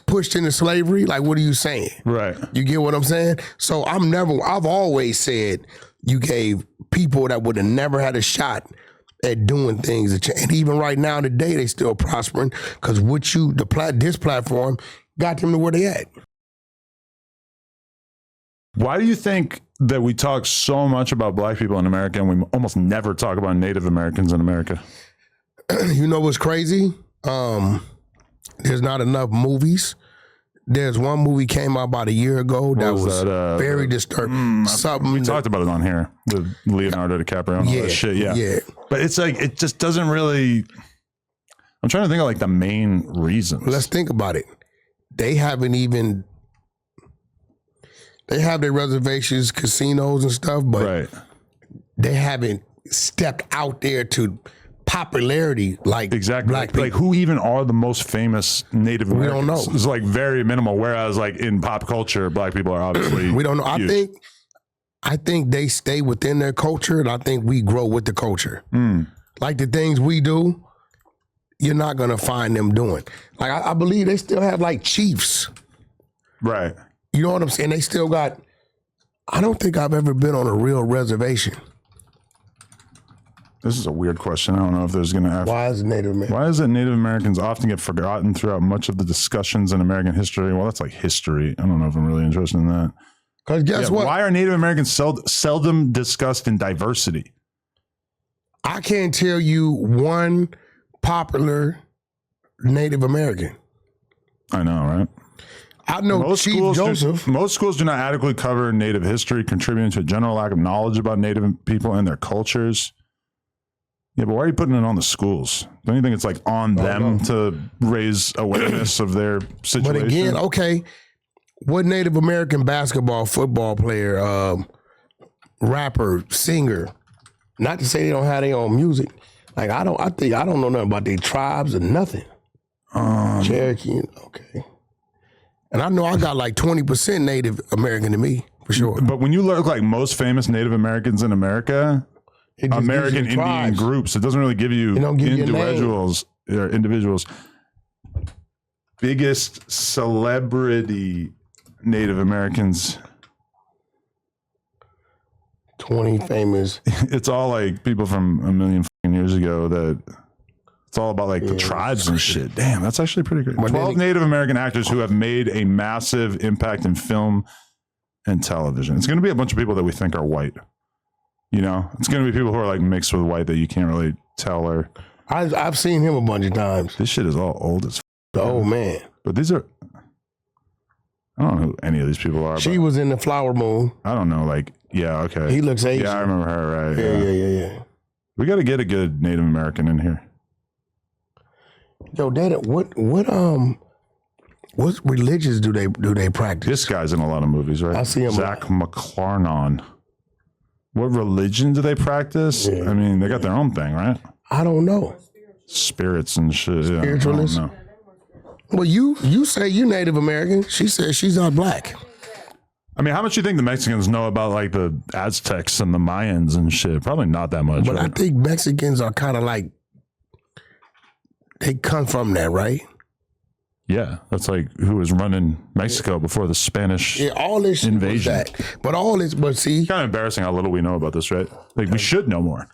Speaker 1: pushed into slavery. Like, what are you saying?
Speaker 3: right.
Speaker 1: You get what I'm saying? So I've always said you gave people that would have never had a shot at doing things. And even right now today, they still prospering because this platform got them to where they at.
Speaker 3: Why do you think that we talk so much about black people in America and we almost never talk about Native Americans in America?
Speaker 1: You know what's crazy? There's not enough movies. There's one movie came out about a year ago that was very disturbing.
Speaker 3: We talked about it on here with Leonardo DiCaprio and all that shit. Yeah. But it's like, it just doesn't really, I'm trying to think of like the main reasons.
Speaker 1: Let's think about it. They have their reservations, casinos and stuff, but
Speaker 3: Right.
Speaker 1: they haven't stepped out there to popularity like
Speaker 3: Exactly.
Speaker 1: black people.
Speaker 3: Like who even are the most famous Native Americans?
Speaker 1: don't know.
Speaker 3: It's like very minimal. Whereas like in pop culture, black people are obviously
Speaker 1: We don't know.
Speaker 3: huge.
Speaker 1: I think they stay within their culture, and I think we grow with the culture. Like the things we do, you're not gonna find them doing. Like I believe they still have like chiefs.
Speaker 3: Right.
Speaker 1: You know what I'm saying? They still got. I don't think I've ever been on a real reservation.
Speaker 3: This is a weird question. I don't know if there's going to have.
Speaker 1: Why is it Native American?
Speaker 3: Why is it Native Americans often get forgotten throughout much of the discussions in American history? Well, that's like history. I don't know if I'm really interested in that.
Speaker 1: Because guess what?
Speaker 3: Why are Native Americans seldom discussed in diversity?
Speaker 1: I can't tell you one popular Native American.
Speaker 3: I know, right?
Speaker 1: I know Chief Joseph.
Speaker 3: Most schools do not adequately cover Native history, contributing to a general lack of knowledge about Native people and their cultures. Yeah, but why are you putting it on the schools? Don't you think it's like on them to raise awareness of their situation?
Speaker 1: But again, okay, what Native American basketball, football player, rapper, singer, not to say they don't have their own music. Like I don't know nothing about their tribes or nothing. Cherokee, okay. And I know I got like 20% Native American to me, for sure.
Speaker 3: But when you look like most famous Native Americans in America,
Speaker 1: It just
Speaker 3: American
Speaker 1: gives you
Speaker 3: Indian
Speaker 1: tribes.
Speaker 3: groups, it doesn't really give you
Speaker 1: don't give you a name.
Speaker 3: individuals. Biggest celebrity Native Americans.
Speaker 1: 20 famous.
Speaker 3: It's all like people from a million fucking years ago that it's all about like the tribes and shit. Damn, that's actually pretty great. 12 Native American actors who have made a massive impact in film, and television. It's going to be a bunch of people that we think are white. You know, it's going to be people who are like mixed with white that you can't really tell. Or
Speaker 1: I've seen him a bunch of times.
Speaker 3: This shit is all old as
Speaker 1: The old man.
Speaker 3: But these are, I don't know who any of these people are.
Speaker 1: She was in the Flower Moon.
Speaker 3: I don't know. Like, yeah, okay.
Speaker 1: He looks Asian.
Speaker 3: Yeah, I remember her. Right?
Speaker 1: Yeah.
Speaker 3: We got to get a good Native American in here.
Speaker 1: Yo, Dad, what religions do they practice?
Speaker 3: This guy's in a lot of movies, right?
Speaker 1: I see him.
Speaker 3: Zach McClarnon. What religion do they practice?
Speaker 1: Yeah.
Speaker 3: I mean, they got their own thing, right?
Speaker 1: I don't know.
Speaker 3: Spirits and shit.
Speaker 1: Spiritualists?
Speaker 3: Yeah,
Speaker 1: Well, you say you Native American. She says she's not black.
Speaker 3: I mean, how much do you think the Mexicans know about like the Aztecs and the Mayans and shit? Probably not that much.
Speaker 1: But
Speaker 3: right?
Speaker 1: I think Mexicans are kind of like, they come from that, right?
Speaker 3: Yeah, that's like who was running Mexico before the Spanish
Speaker 1: All this shit
Speaker 3: invasion.
Speaker 1: was that. But see,
Speaker 3: Kind of embarrassing how little we know about this, right? Like we should know more.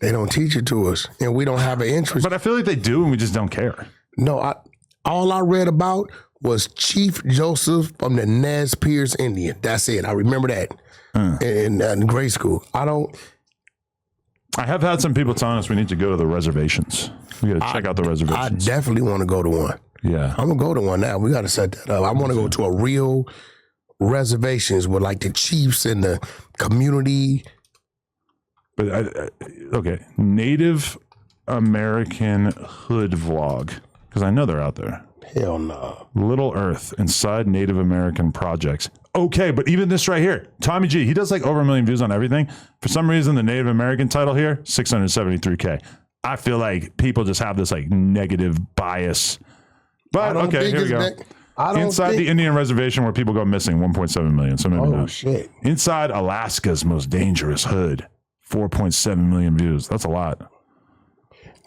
Speaker 1: they don't teach it to us, and we don't have an interest.
Speaker 3: But I feel like they do, and we just don't care.
Speaker 1: No, all I read about was Chief Joseph from the Nez Perce Indian. That's it. I remember that in grade school.
Speaker 3: I have had some people telling us we need to go to the reservations. We got to check out the
Speaker 1: I
Speaker 3: reservations.
Speaker 1: definitely want to go to one.
Speaker 3: Yeah.
Speaker 1: I'm gonna go to one now. We got to set that up. I want to go to a real reservations with like the chiefs and the community.
Speaker 3: But okay, Native American hood vlog, because I know they're out there.
Speaker 1: Hell no.
Speaker 3: Little Earth inside Native American projects. Okay, but even this right here, Tommy G, he does like over 1 million views on everything. For some reason, the Native American title here, 673K. I feel like people just have this like negative bias. But okay, here we go. Inside the Indian reservation where people go missing, 1.7 million. So maybe not.
Speaker 1: Shit.
Speaker 3: Inside Alaska's most dangerous hood, 4.7 million views. That's a lot.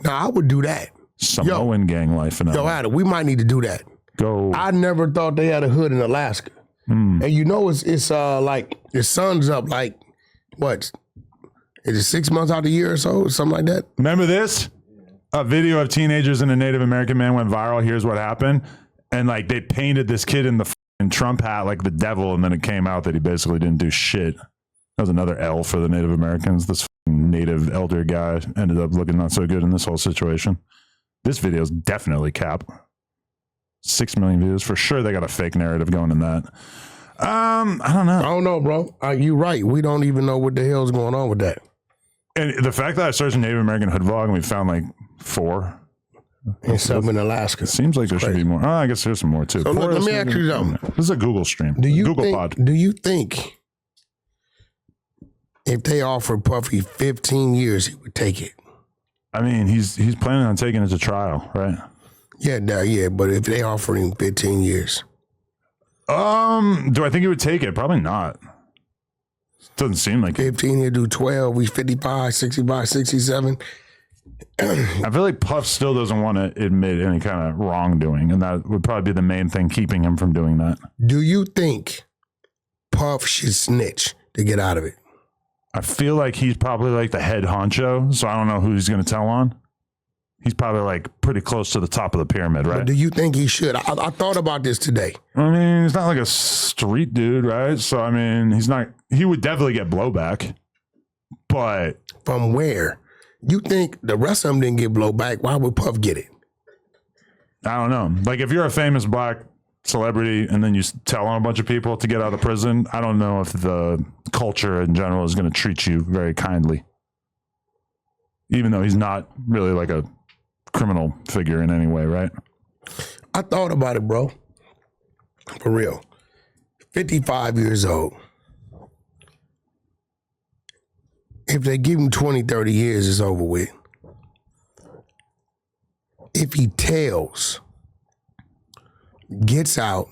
Speaker 1: Now I would do that.
Speaker 3: Samoan gang life.
Speaker 1: Yo, Adam, we might need to do that.
Speaker 3: Go.
Speaker 1: I never thought they had a hood in Alaska. And you know it's like the sun's up like what? Is it 6 months out of the year or so? Something like that?
Speaker 3: Remember this? A video of teenagers and a Native American man went viral. Here's what happened. And like they painted this kid in the Trump hat like the devil, and then it came out that he basically didn't do shit. That was another L for the Native Americans. This native elder guy ended up looking not so good in this whole situation. This video is definitely cap. 6 million views. For sure they got a fake narrative going in that. I don't know.
Speaker 1: I don't know, bro. You're right. We don't even know what the hell's going on with that.
Speaker 3: And the fact that I searched Native American hood vlog and we found like 4.
Speaker 1: And some in Alaska.
Speaker 3: It seems like there should be more. Oh, I guess there's some more too.
Speaker 1: So look, let me ask you something.
Speaker 3: This is a Google stream.
Speaker 1: Do you
Speaker 3: Google
Speaker 1: think,
Speaker 3: pod.
Speaker 1: Do you think if they offered Puffy 15 years, he would take it?
Speaker 3: I mean, he's planning on taking it to trial, right?
Speaker 1: Yeah, but if they offered him 15 years.
Speaker 3: Do I think he would take it? Probably not. Doesn't seem like it.
Speaker 1: 15, he'll do 12. He's 55, 65, 67.
Speaker 3: I feel like Puff still doesn't want to admit any kind of wrongdoing, and that would probably be the main thing keeping him from doing that.
Speaker 1: Do you think Puff should snitch to get out of it?
Speaker 3: I feel like he's probably like the head honcho, so I don't know who he's going to tell on. He's probably like pretty close to the top of the pyramid, right?
Speaker 1: But do you think he should? I thought about this today.
Speaker 3: I mean, he's not like a street dude, right? So, I mean, he would definitely get blowback, but.
Speaker 1: From where? You think the rest of them didn't get blowback? Why would Puff get it?
Speaker 3: I don't know. Like if you're a famous black celebrity and then you tell on a bunch of people to get out of prison, I don't know if the culture in general is going to treat you very kindly. Even though he's not really like a criminal figure in any way, right?
Speaker 1: I thought about it, bro. For real. 55 years old. If they give him 20, 30 years, it's over with. If he tells, gets out,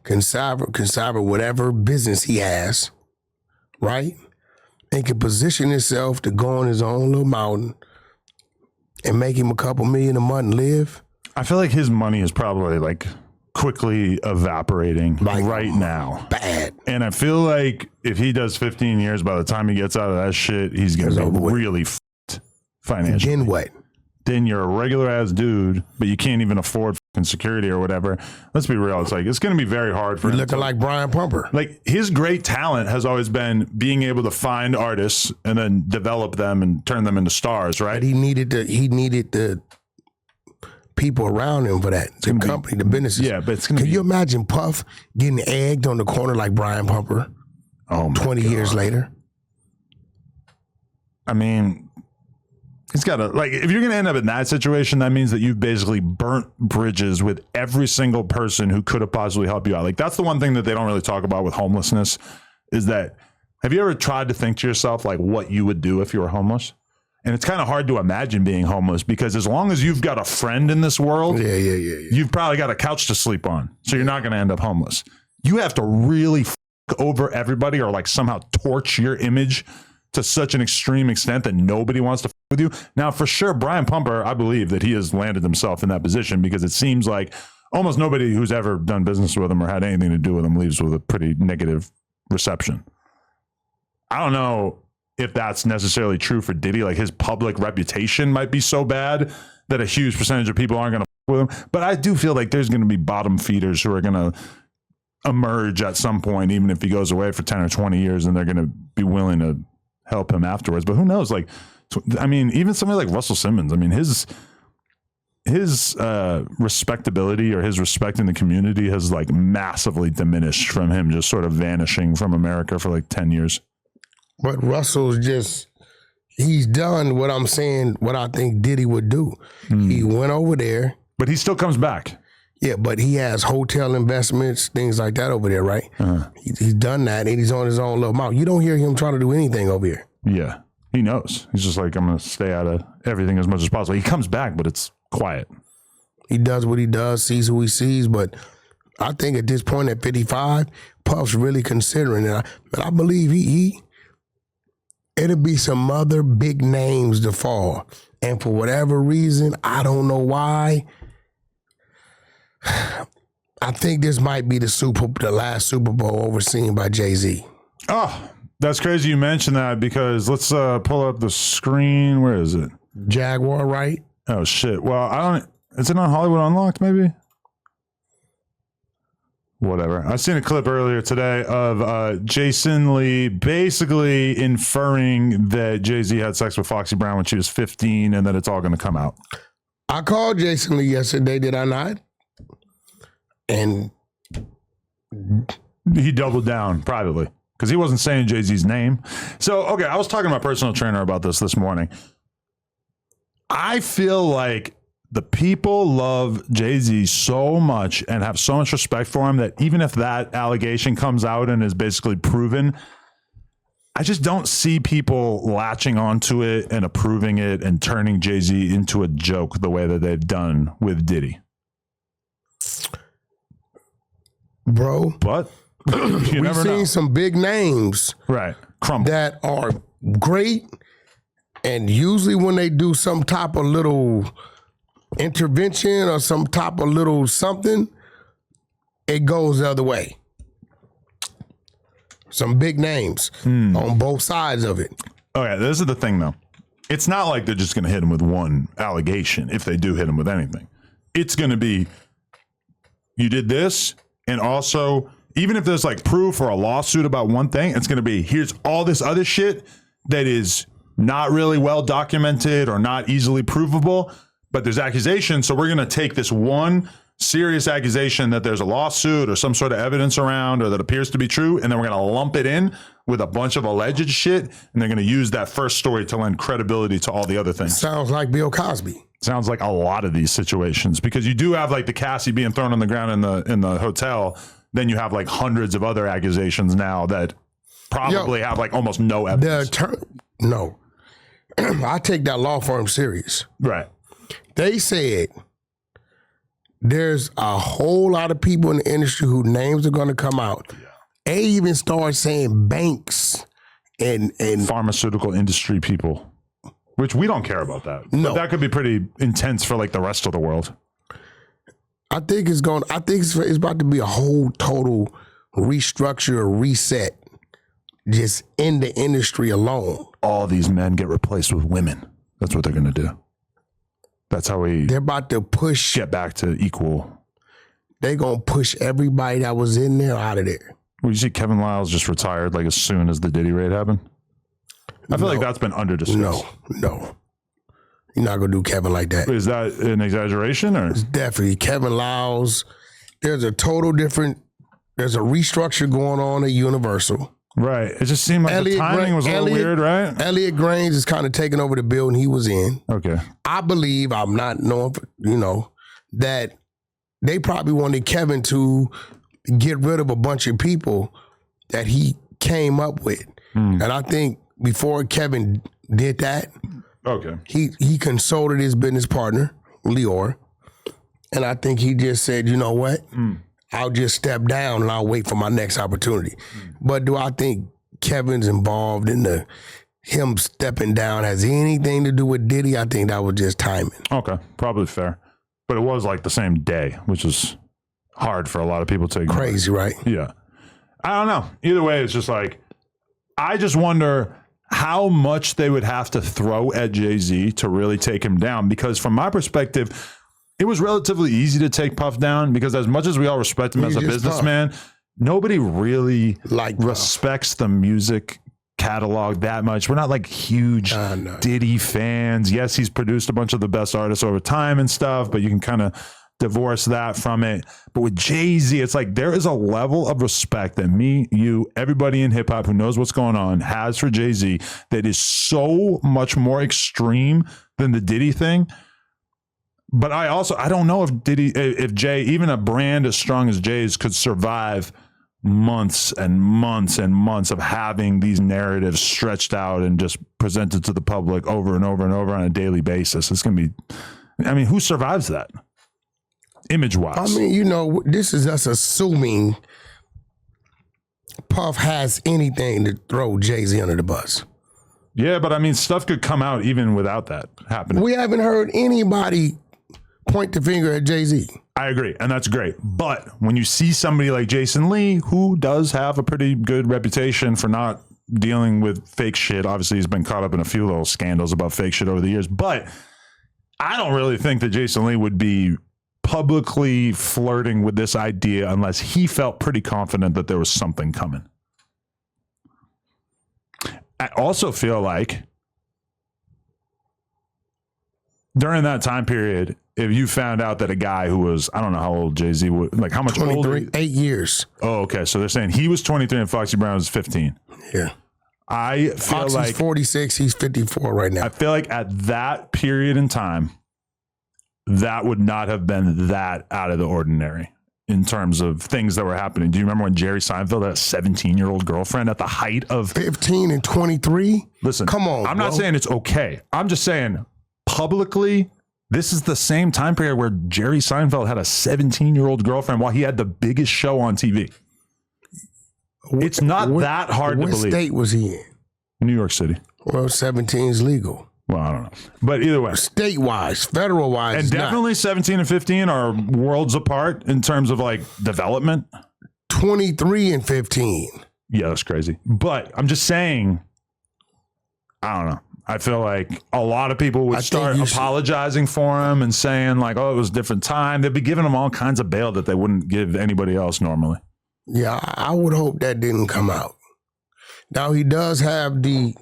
Speaker 1: can cyber whatever business he has, right? And can position himself to go on his own little mountain and make him a couple million a month and live.
Speaker 3: I feel like his money is probably like quickly evaporating
Speaker 1: Like,
Speaker 3: right now.
Speaker 1: Bad.
Speaker 3: And I feel like if he does 15 years, by the time he gets out of that shit, he's going to be really f***ed financially.
Speaker 1: Then what?
Speaker 3: Then you're a regular ass dude, but you can't even afford security or whatever. Let's be real. It's like, it's going to be very hard for
Speaker 1: You're
Speaker 3: him
Speaker 1: looking like Brian Pumper.
Speaker 3: like his great talent has always been being able to find artists and then develop them and turn them into stars, right?
Speaker 1: But he needed the people around him for that. The company, the businesses.
Speaker 3: Yeah, but it's going to
Speaker 1: Can
Speaker 3: be.
Speaker 1: you imagine Puff getting egged on the corner like Brian Pumper
Speaker 3: Oh, my
Speaker 1: 20
Speaker 3: God.
Speaker 1: years later?
Speaker 3: I mean, it's got to, like, if you're going to end up in that situation, that means that you've basically burnt bridges with every single person who could have possibly helped you out. Like, that's the one thing that they don't really talk about with homelessness is that, have you ever tried to think to yourself, like, what you would do if you were homeless? And it's kind of hard to imagine being homeless because as long as you've got a friend in this world,
Speaker 1: Yeah.
Speaker 3: you've probably got a couch to sleep on. So you're not going to end up homeless. You have to really over everybody or like somehow torch your image to such an extreme extent that nobody wants to with you. Now, for sure, Brian Pumper, I believe that he has landed himself in that position because it seems like almost nobody who's ever done business with him or had anything to do with him leaves with a pretty negative reception. I don't know if that's necessarily true for Diddy. Like his public reputation might be so bad that a huge percentage of people aren't going to with him. But I do feel like there's going to be bottom feeders who are going to emerge at some point, even if he goes away for 10 or 20 years, and they're going to be willing to help him afterwards. But who knows? Like, I mean, even somebody like Russell Simmons, I mean, his respectability or his respect in the community has like massively diminished from him just sort of vanishing from America for like 10 years.
Speaker 1: But Russell's he's done what I'm saying, what I think Diddy would do. He went over there.
Speaker 3: But he still comes back.
Speaker 1: Yeah, but he has hotel investments, things like that over there, right? He's done that, and he's on his own little mouth. You don't hear him trying to do anything over here.
Speaker 3: Yeah, he knows. He's just like, I'm going to stay out of everything as much as possible. He comes back, but it's quiet.
Speaker 1: He does what he does, sees who he sees, but I think at this point at 55, Puff's really considering it. But I believe it'll be some other big names to fall. And for whatever reason, I don't know why, I think this might be the last Super Bowl overseen by Jay-Z.
Speaker 3: Oh, that's crazy you mentioned that because let's pull up the screen. Where is it?
Speaker 1: Jaguar, right?
Speaker 3: Oh, shit. Well, is it on Hollywood Unlocked, maybe? Whatever. I seen a clip earlier today of Jason Lee basically inferring that Jay-Z had sex with Foxy Brown when she was 15 and that it's all going to come out.
Speaker 1: I called Jason Lee yesterday, did I not? And
Speaker 3: he doubled down privately because he wasn't saying Jay-Z's name. So, okay, I was talking to my personal trainer about this morning. I feel like the people love Jay-Z so much and have so much respect for him that even if that allegation comes out and is basically proven, I just don't see people latching onto it and approving it and turning Jay-Z into a joke the way that they've done with Diddy.
Speaker 1: Bro,
Speaker 3: But
Speaker 1: we've seen some big names
Speaker 3: right crumble
Speaker 1: that are great, and usually when they do some type of little intervention or some type of little something, it goes the other way. Some big names on both sides of it.
Speaker 3: Okay, this is the thing though. It's not like they're just going to hit him with one allegation if they do hit him with anything. It's going to be, you did this, and also, even if there's like proof or a lawsuit about one thing, it's going to be, here's all this other shit that is not really well documented or not easily provable, but there's accusations. So we're going to take this one serious accusation that there's a lawsuit or some sort of evidence around or that appears to be true, and then we're going to lump it in with a bunch of alleged shit, and they're going to use that first story to lend credibility to all the other things.
Speaker 1: Sounds like Bill Cosby.
Speaker 3: Sounds like a lot of these situations because you do have like the Cassie being thrown on the ground in the hotel. Then you have like hundreds of other accusations now that probably have like almost no evidence.
Speaker 1: No, I take that law firm serious.
Speaker 3: Right.
Speaker 1: They said there's a whole lot of people in the industry whose names are going to come out. Yeah. They even started saying banks and
Speaker 3: pharmaceutical industry people. Which we don't care about that.
Speaker 1: No.
Speaker 3: But that could be pretty intense for like the rest of the world.
Speaker 1: I think it's about to be a whole total restructure or reset just in the industry alone.
Speaker 3: All these men get replaced with women. That's what they're going to do. That's how we
Speaker 1: They're about to push.
Speaker 3: get back to equal.
Speaker 1: They're going to push everybody that was in there out of there.
Speaker 3: Well, you see Kevin Lyles just retired like as soon as the Diddy raid happened. I feel like that's been under discussed.
Speaker 1: No. You're not going to do Kevin like that.
Speaker 3: Is that an exaggeration or?
Speaker 1: It's definitely Kevin Lyles. There's a restructure going on at Universal.
Speaker 3: Right. It just seemed like the timing was a little weird, right?
Speaker 1: Elliot Grange is kind of taking over the building he was in.
Speaker 3: Okay.
Speaker 1: I believe, I'm not knowing, that they probably wanted Kevin to get rid of a bunch of people that he came up with. And I think before Kevin did that,
Speaker 3: Okay.
Speaker 1: he consulted his business partner, Lior, and I think he just said, you know what? I'll just step down and I'll wait for my next opportunity. But do I think Kevin's involved in him stepping down has anything to do with Diddy? I think that was just timing.
Speaker 3: Okay. Probably fair. But it was like the same day, which is hard for a lot of people to ignore.
Speaker 1: Crazy, right?
Speaker 3: Yeah. I don't know. Either way, it's just like, I just wonder how much they would have to throw at Jay-Z to really take him down. Because from my perspective, it was relatively easy to take Puff down because as much as we all respect him as a businessman, nobody really respects the music catalog that much. We're not like huge Diddy fans. Yes, he's produced a bunch of the best artists over time and stuff, but you can kind of divorce that from it. But with Jay-Z, it's like there is a level of respect that me, you, everybody in hip hop who knows what's going on has for Jay-Z that is so much more extreme than the Diddy thing. But I don't know if Jay, even a brand as strong as Jay's, could survive months and months and months of having these narratives stretched out and just presented to the public over and over and over on a daily basis. It's going to be, who survives that? Image-wise.
Speaker 1: This is us assuming Puff has anything to throw Jay-Z under the bus.
Speaker 3: Yeah, but stuff could come out even without that happening.
Speaker 1: We haven't heard anybody point the finger at Jay-Z.
Speaker 3: I agree, and that's great. But when you see somebody like Jason Lee, who does have a pretty good reputation for not dealing with fake shit, obviously he's been caught up in a few little scandals about fake shit over the years, but I don't really think that Jason Lee would be publicly flirting with this idea unless he felt pretty confident that there was something coming. I also feel like during that time period, if you found out that a guy who was, I don't know how old Jay-Z was, like how much
Speaker 1: 23,
Speaker 3: older?
Speaker 1: 8 years.
Speaker 3: Oh, okay. So they're saying he was 23 and Foxy Brown was 15.
Speaker 1: Yeah.
Speaker 3: I feel
Speaker 1: Foxy's
Speaker 3: like
Speaker 1: 46, he's 54 right now.
Speaker 3: I feel like at that period in time, that would not have been that out of the ordinary in terms of things that were happening. Do you remember when Jerry Seinfeld had a 17-year-old girlfriend at the height of
Speaker 1: 15 and 23?
Speaker 3: Listen,
Speaker 1: come on.
Speaker 3: I'm not saying it's okay. I'm just saying publicly, this is the same time period where Jerry Seinfeld had a 17-year-old girlfriend while he had the biggest show on TV. It's not that hard to believe.
Speaker 1: What state was he in?
Speaker 3: New York City.
Speaker 1: Well, 17 is legal.
Speaker 3: Well, I don't know. But either way.
Speaker 1: State-wise, federal-wise,
Speaker 3: and definitely 17 and 15 are worlds apart in terms of like development.
Speaker 1: 23 and 15.
Speaker 3: Yeah, that's crazy. But I'm just saying, I don't know. I feel like a lot of people would start apologizing for him and saying like, oh, it was a different time. They'd be giving him all kinds of bail that they wouldn't give anybody else normally.
Speaker 1: Yeah, I would hope that didn't come out. Now, he does have he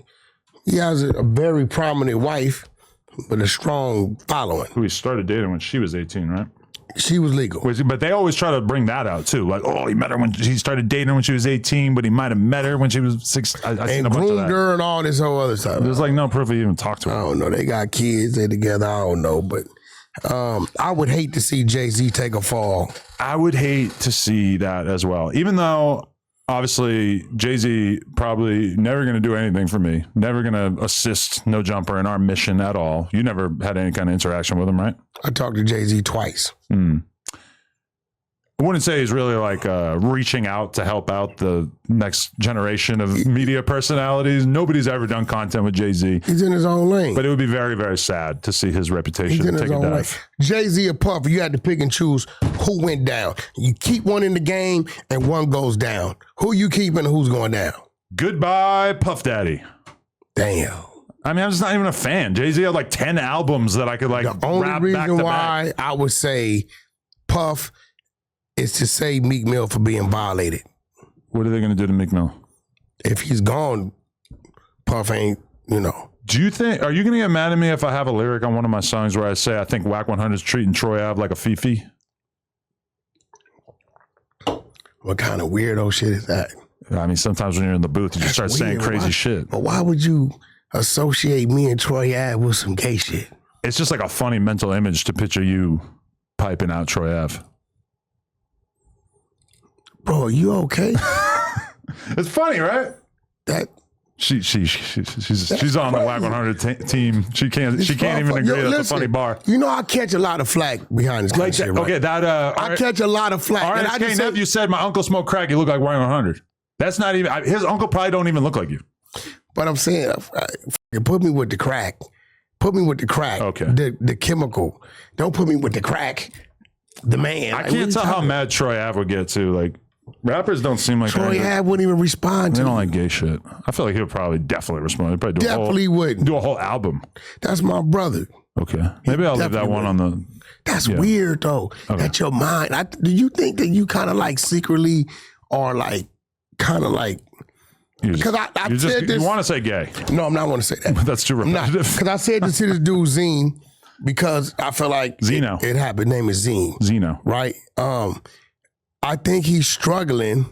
Speaker 1: has a very prominent wife with a strong following.
Speaker 3: Who he started dating when she was 18, right?
Speaker 1: She was legal.
Speaker 3: But they always try to bring that out too. Like, oh, he met her when he started dating her when she was 18, but he might have met her when she was 6. I seen a bunch of that.
Speaker 1: Her and all this whole other stuff.
Speaker 3: There's like no proof he even talked to her.
Speaker 1: I don't know. They got kids. They together. I don't know. But I would hate to see Jay-Z take a fall.
Speaker 3: I would hate to see that as well. Even though, obviously, Jay-Z probably never going to do anything for me. Never going to assist No Jumper in our mission at all. You never had any kind of interaction with him, right?
Speaker 1: I talked to Jay-Z twice.
Speaker 3: I wouldn't say he's really like reaching out to help out the next generation of media personalities. Nobody's ever done content with Jay-Z.
Speaker 1: He's in his own lane.
Speaker 3: But it would be very, very sad to see his reputation take a dive.
Speaker 1: Jay-Z or Puff, you had to pick and choose who went down. You keep one in the game and one goes down. Who you keeping and who's going down?
Speaker 3: Goodbye, Puff Daddy.
Speaker 1: Damn.
Speaker 3: I mean, I'm just not even a fan. Jay-Z had like 10 albums that I could like
Speaker 1: The only
Speaker 3: rap
Speaker 1: reason
Speaker 3: back to
Speaker 1: why
Speaker 3: back.
Speaker 1: I would say Puff is to save Meek Mill for being violated.
Speaker 3: What are they going to do to Meek Mill?
Speaker 1: If he's gone, Puff ain't, you know.
Speaker 3: Do you think, are you going to get mad at me if I have a lyric on one of my songs where I say I think Wack 100 is treating Troy Ave like a Fifi?
Speaker 1: What kind of weirdo shit is that?
Speaker 3: I mean, sometimes when you're in the booth, you just start saying
Speaker 1: Weird.
Speaker 3: crazy
Speaker 1: Why-
Speaker 3: shit.
Speaker 1: But why would you associate me and Troy Ave with some gay shit?
Speaker 3: It's just like a funny mental image to picture you piping out Troy Ave.
Speaker 1: Bro, are you okay?
Speaker 3: It's funny, right?
Speaker 1: That
Speaker 3: She's on the Wack 100 team. She can't even agree that's a funny bar.
Speaker 1: You know, I catch a lot of flack behind this kind of shit, right?
Speaker 3: Okay, that
Speaker 1: I catch a lot of flack. And I
Speaker 3: RSK
Speaker 1: just
Speaker 3: nephew said my uncle smoked crack. You look like Wack 100. That's not even his uncle. Probably don't even look like you.
Speaker 1: But I'm saying, put me with the crack. Put me with the crack.
Speaker 3: Okay.
Speaker 1: The chemical. Don't put me with the crack. The man.
Speaker 3: I
Speaker 1: Like,
Speaker 3: can't
Speaker 1: what
Speaker 3: tell
Speaker 1: you
Speaker 3: how
Speaker 1: talking-
Speaker 3: mad Troy Ave would get too. Like rappers don't seem like
Speaker 1: Troy
Speaker 3: they're-
Speaker 1: Ave wouldn't even respond
Speaker 3: They
Speaker 1: to
Speaker 3: don't
Speaker 1: me.
Speaker 3: like gay shit. I feel like he would probably definitely respond. He'd probably
Speaker 1: Definitely wouldn't.
Speaker 3: do a whole album.
Speaker 1: That's my brother.
Speaker 3: Okay, maybe I'll leave that
Speaker 1: definitely
Speaker 3: one on the.
Speaker 1: That's
Speaker 3: Yeah.
Speaker 1: weird though. That your mind. Do you think that you kind of like secretly or like kind of like? Because I said this.
Speaker 3: You want to say gay?
Speaker 1: No, I'm not want to say that.
Speaker 3: That's too repetitive.
Speaker 1: Because I said this to this dude Zine because I feel like
Speaker 3: Zeno.
Speaker 1: It happened. Name is Zine.
Speaker 3: Zeno.
Speaker 1: Right. I think he's struggling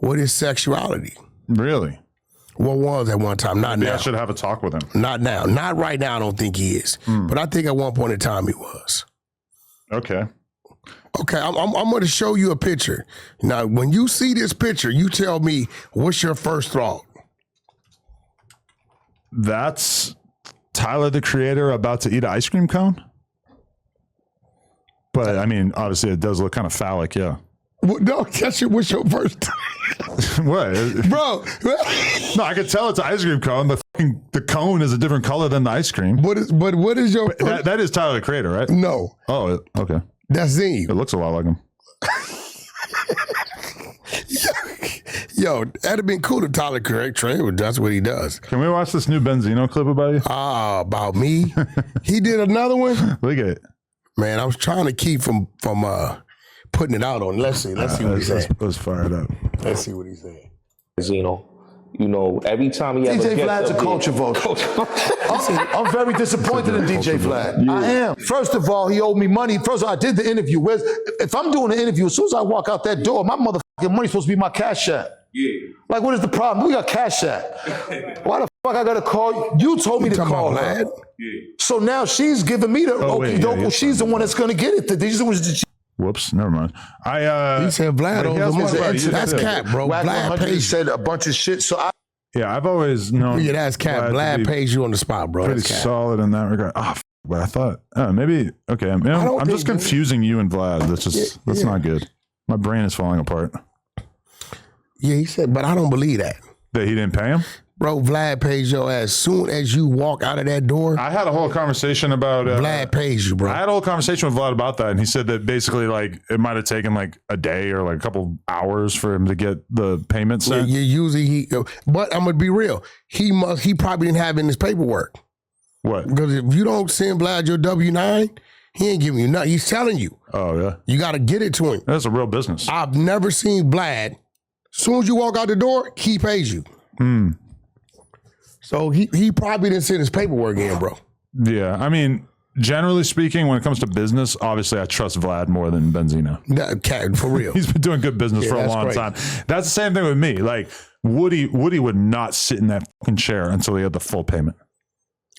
Speaker 1: with his sexuality.
Speaker 3: Really?
Speaker 1: What was at one time? Not
Speaker 3: Maybe
Speaker 1: now.
Speaker 3: I should have a talk with him.
Speaker 1: Not now. Not right now. I don't think he is. But I think at one point in time he was.
Speaker 3: Okay.
Speaker 1: Okay, I'm going to show you a picture. Now, when you see this picture, you tell me what's your first thought.
Speaker 3: That's Tyler, the Creator, about to eat an ice cream cone. But I mean, obviously, it does look kind of phallic. Yeah.
Speaker 1: No, that's your, what's your first
Speaker 3: What,
Speaker 1: bro?
Speaker 3: No, I could tell it's an ice cream cone. The cone is a different color than the ice cream.
Speaker 1: What is your first?
Speaker 3: That is Tyler, the Creator, right?
Speaker 1: No,
Speaker 3: Oh, okay.
Speaker 1: that's Zine.
Speaker 3: It looks a lot like him.
Speaker 1: Yo, that'd have been cool to Tyler Trey, but that's what he does.
Speaker 3: Can we watch this new Benzino clip about you?
Speaker 1: About me. He did another one.
Speaker 3: Look at it.
Speaker 1: Man, I was trying to keep from putting it out on. Let's see what he said.
Speaker 3: Let's fire it up.
Speaker 1: Let's see what he said.
Speaker 4: You know, every time he ever
Speaker 5: DJ
Speaker 4: gets
Speaker 5: Vlad's a
Speaker 4: up there-
Speaker 5: culture vulture. I'm very disappointed in DJ Vlad. I am. First of all, he owed me money. First of all, I did the interview. If I'm doing an interview, as soon as I walk out that door, my motherfucking money's supposed to be my Cash App. Yeah. Like, what is the problem? We got Cash App. Why the fuck I gotta call you? You told me to
Speaker 1: talking
Speaker 5: call
Speaker 1: about
Speaker 5: her.
Speaker 1: Vlad?
Speaker 5: So now she's giving me the
Speaker 3: wait,
Speaker 5: okie doke.
Speaker 3: yeah,
Speaker 5: She's the one that's gonna get it.
Speaker 3: Whoops, never mind.
Speaker 1: He said Vlad
Speaker 3: but he
Speaker 1: owes
Speaker 3: has
Speaker 1: him
Speaker 3: one
Speaker 1: money.
Speaker 3: about
Speaker 1: That's
Speaker 3: you.
Speaker 1: cap, bro.
Speaker 5: Wack
Speaker 1: Vlad
Speaker 5: 100
Speaker 1: pays you.
Speaker 5: said a bunch of shit. So I
Speaker 3: Yeah, I've always known.
Speaker 1: Yeah, that's cap.
Speaker 3: to
Speaker 1: Vlad
Speaker 3: be
Speaker 1: pays you on the spot, bro.
Speaker 3: pretty
Speaker 1: That's cap.
Speaker 3: solid in that regard. But I thought, maybe, okay. I'm
Speaker 1: don't
Speaker 3: just
Speaker 1: think-
Speaker 3: confusing you and Vlad. That's not good. My brain is falling apart.
Speaker 1: Yeah, he said, but I don't believe that.
Speaker 3: That he didn't pay him?
Speaker 1: Bro, Vlad pays your ass. Soon as you walk out of that door,
Speaker 3: I had a whole conversation about.
Speaker 1: Vlad pays you, bro.
Speaker 3: I had a whole conversation with Vlad about that, and he said that basically, like, it might have taken like a day or like a couple hours for him to get the payment
Speaker 1: Yeah,
Speaker 3: sent.
Speaker 1: usually but I'm gonna be real. He probably didn't have it in his paperwork.
Speaker 3: What?
Speaker 1: Because if you don't send Vlad your W-9, he ain't giving you nothing. He's telling you.
Speaker 3: Oh yeah,
Speaker 1: You got to get it to him.
Speaker 3: that's a real business.
Speaker 1: I've never seen Vlad. Soon as you walk out the door, he pays you. So he probably didn't send his paperwork in, bro.
Speaker 3: Yeah, I mean, generally speaking, when it comes to business, obviously I trust Vlad more than Benzino.
Speaker 1: That cat, for real.
Speaker 3: He's been doing good business
Speaker 1: Yeah,
Speaker 3: for a
Speaker 1: that's
Speaker 3: long
Speaker 1: crazy.
Speaker 3: time. That's the same thing with me. Like Woody would not sit in that fucking chair until he had the full payment.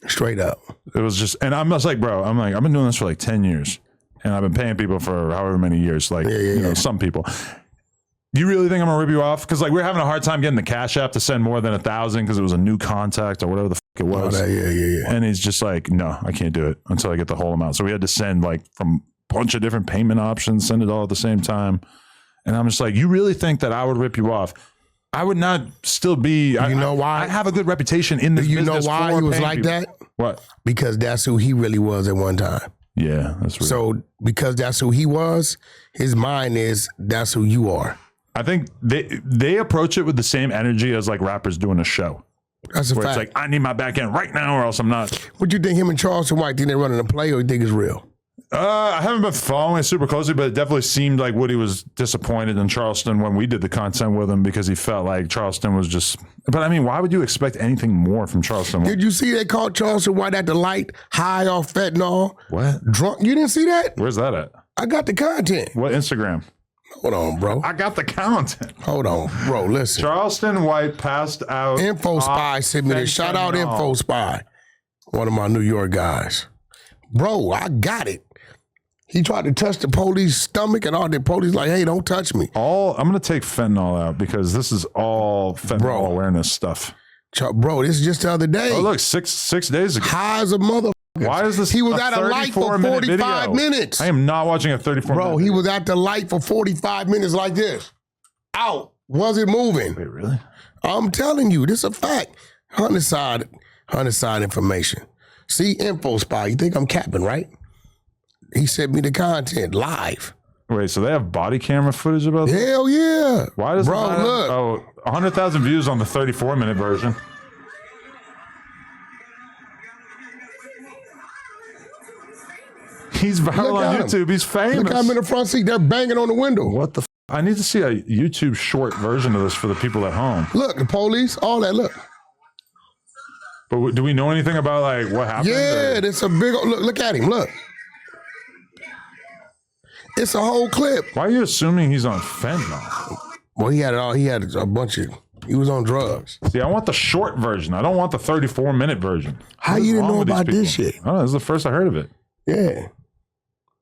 Speaker 1: Straight up.
Speaker 3: It was just, and I'm just like, bro, I've been doing this for like 10 years and I've been paying people for however many years, like, you know, some people. You really think I'm gonna rip you off? Because like we're having a hard time getting the Cash App to send more than 1,000 because it was a new contact or whatever the fuck it was.
Speaker 1: Yeah.
Speaker 3: And he's just like, no, I can't do it until I get the whole amount. So we had to send like from a bunch of different payment options, send it all at the same time. And I'm just like, you really think that I would rip you off? I would not still be.
Speaker 1: You know why?
Speaker 3: I have a good reputation in this
Speaker 1: You know
Speaker 3: business
Speaker 1: why
Speaker 3: for
Speaker 1: he was
Speaker 3: paying
Speaker 1: like
Speaker 3: people.
Speaker 1: that?
Speaker 3: What?
Speaker 1: Because that's who he really was at one time.
Speaker 3: Yeah, that's weird.
Speaker 1: So because that's who he was, his mind is that's who you are.
Speaker 3: I think they approach it with the same energy as like rappers doing a show.
Speaker 1: That's a
Speaker 3: Where
Speaker 1: fact.
Speaker 3: it's like, I need my back end right now or else I'm not.
Speaker 1: What you think him and Charleston White think they're running a play or you think it's real?
Speaker 3: I haven't been following it super closely, but it definitely seemed like Woody was disappointed in Charleston when we did the content with him because he felt like Charleston was just. But I mean, why would you expect anything more from Charleston?
Speaker 1: Did you see they caught Charleston White at the light, high off fentanyl?
Speaker 3: What?
Speaker 1: Drunk? You didn't see that?
Speaker 3: Where's that at?
Speaker 1: I got the content.
Speaker 3: What Instagram?
Speaker 1: Hold on, bro.
Speaker 3: I got the content.
Speaker 1: Hold on, bro. Listen.
Speaker 3: Charleston White passed out.
Speaker 1: Info Spy sent me this. Shout out Info Spy. One of my New York guys. Bro, I got it. He tried to touch the police stomach and all the police like, hey, don't touch me.
Speaker 3: I'm going to take fentanyl out because this is all fentanyl awareness stuff.
Speaker 1: Bro, this is just the other day.
Speaker 3: Oh, look, six days ago.
Speaker 1: High as a mother.
Speaker 3: Why is this?
Speaker 1: He was at a light for 45 minutes.
Speaker 3: I am not watching a 34 minute
Speaker 1: Bro, he was at the light for 45 minutes like this. Out. Wasn't moving.
Speaker 3: Wait, really?
Speaker 1: I'm telling you, this is a fact. 100 side information. See, Info Spy. You think I'm capping, right? He sent me the content live.
Speaker 3: Wait, so they have body camera footage about this?
Speaker 1: Hell yeah.
Speaker 3: Why does
Speaker 1: Bro, look.
Speaker 3: Oh, 100,000 views on the 34-minute version. He's viral on YouTube. He's famous.
Speaker 1: Look at him in the front seat. They're banging on the window.
Speaker 3: What the I need to see a YouTube short version of this for the people at home.
Speaker 1: Look, the police, all that, look.
Speaker 3: But do we know anything about like what happened?
Speaker 1: Yeah, it's a big, look at him, look. It's a whole clip.
Speaker 3: Why are you assuming he's on fentanyl?
Speaker 1: Well, he had it all. He had a bunch of. He was on drugs.
Speaker 3: See, I want the short version. I don't want the 34-minute version.
Speaker 1: How you didn't know about this shit?
Speaker 3: I don't know. This is the first I heard of it.
Speaker 1: Yeah.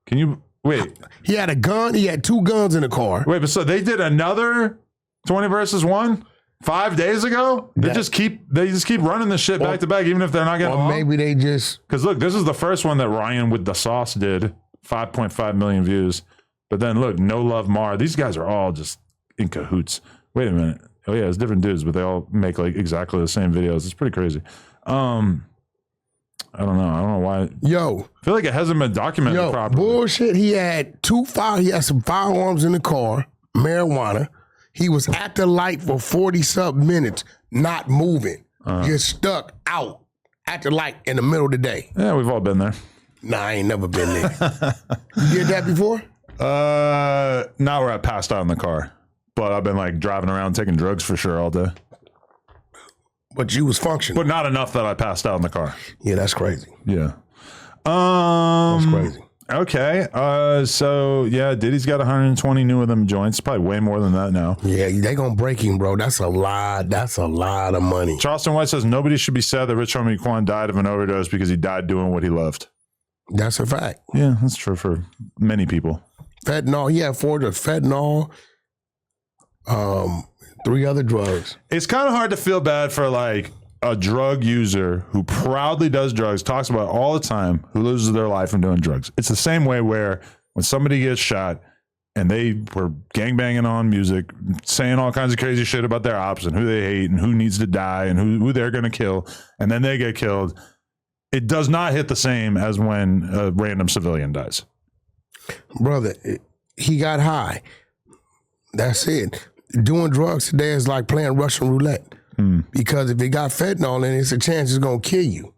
Speaker 3: Can you wait?
Speaker 1: He had a gun. He had 2 guns in the car.
Speaker 3: Wait, but so they did another 20 versus 1 5 days ago? They just keep running this shit back to back, even if they're not getting along?
Speaker 1: Maybe they just.
Speaker 3: Because look, this is the first one that Ryan with the sauce did. 5.5 million views. But then look, No Love Mar. These guys are all just in cahoots. Wait a minute. Oh yeah, it's different dudes, but they all make like exactly the same videos. It's pretty crazy. I don't know. I don't know why.
Speaker 1: Yo.
Speaker 3: I feel like it hasn't been documented properly.
Speaker 1: Bullshit. He had he had some firearms in the car, marijuana. He was at the light for 40-something minutes, not moving. Just stuck out at the light in the middle of the day.
Speaker 3: Yeah, we've all been there.
Speaker 1: Nah, I ain't never been there. You did that before?
Speaker 3: Not where I passed out in the car, but I've been like driving around taking drugs for sure all day.
Speaker 1: But you was functioning.
Speaker 3: But not enough that I passed out in the car.
Speaker 1: Yeah, that's crazy.
Speaker 3: Yeah.
Speaker 1: That's crazy.
Speaker 3: Okay. So yeah, Diddy's got 120 new of them joints. Probably way more than that now.
Speaker 1: Yeah, they gonna break him, bro. That's a lot. That's a lot of money.
Speaker 3: Charleston White says nobody should be sad that Rich Homie Quan died of an overdose because he died doing what he loved.
Speaker 1: That's a fact.
Speaker 3: Yeah, that's true for many people.
Speaker 1: Fentanyl. He had 4 drugs. Fentanyl. 3 other drugs.
Speaker 3: It's kind of hard to feel bad for like a drug user who proudly does drugs, talks about it all the time, who loses their life from doing drugs. It's the same way where when somebody gets shot and they were gangbanging on music, saying all kinds of crazy shit about their ops and who they hate and who needs to die and who they're going to kill, and then they get killed. It does not hit the same as when a random civilian dies.
Speaker 1: Brother, he got high. That's it. Doing drugs today is like playing Russian roulette. Because if it got fentanyl in it, it's a chance it's going to kill you.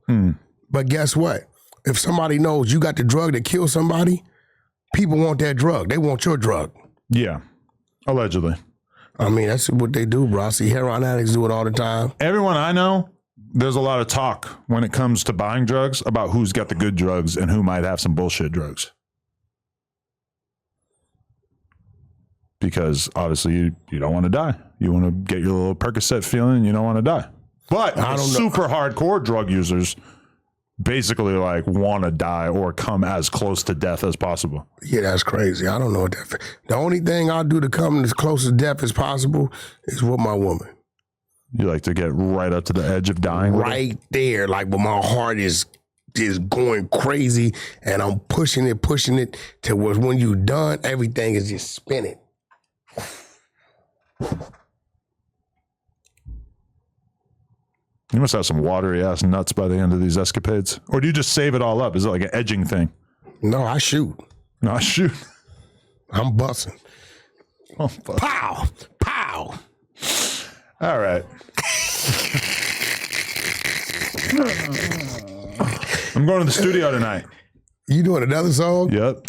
Speaker 1: But guess what? If somebody knows you got the drug that kills somebody, people want that drug. They want your drug.
Speaker 3: Yeah, allegedly.
Speaker 1: I mean, that's what they do, bro. I see heroin addicts do it all the time.
Speaker 3: Everyone I know, there's a lot of talk when it comes to buying drugs about who's got the good drugs and who might have some bullshit drugs. Because obviously you don't want to die. You want to get your little Percocet feeling. You don't want to die. But super hardcore drug users basically like want to die or come as close to death as possible.
Speaker 1: Yeah, that's crazy. I don't know what that. The only thing I'll do to come as close to death as possible is with my woman.
Speaker 3: You like to get right up to the edge of dying?
Speaker 1: Right there, like when my heart is going crazy and I'm pushing it to where when you're done, everything is just spinning.
Speaker 3: You must have some watery ass nuts by the end of these escapades. Or do you just save it all up? Is it like an edging thing?
Speaker 1: No, I shoot.
Speaker 3: No, I shoot.
Speaker 1: I'm busting.
Speaker 3: Oh,
Speaker 1: pow, pow.
Speaker 3: All right. I'm going to the studio tonight.
Speaker 1: You doing another song?
Speaker 3: Yep.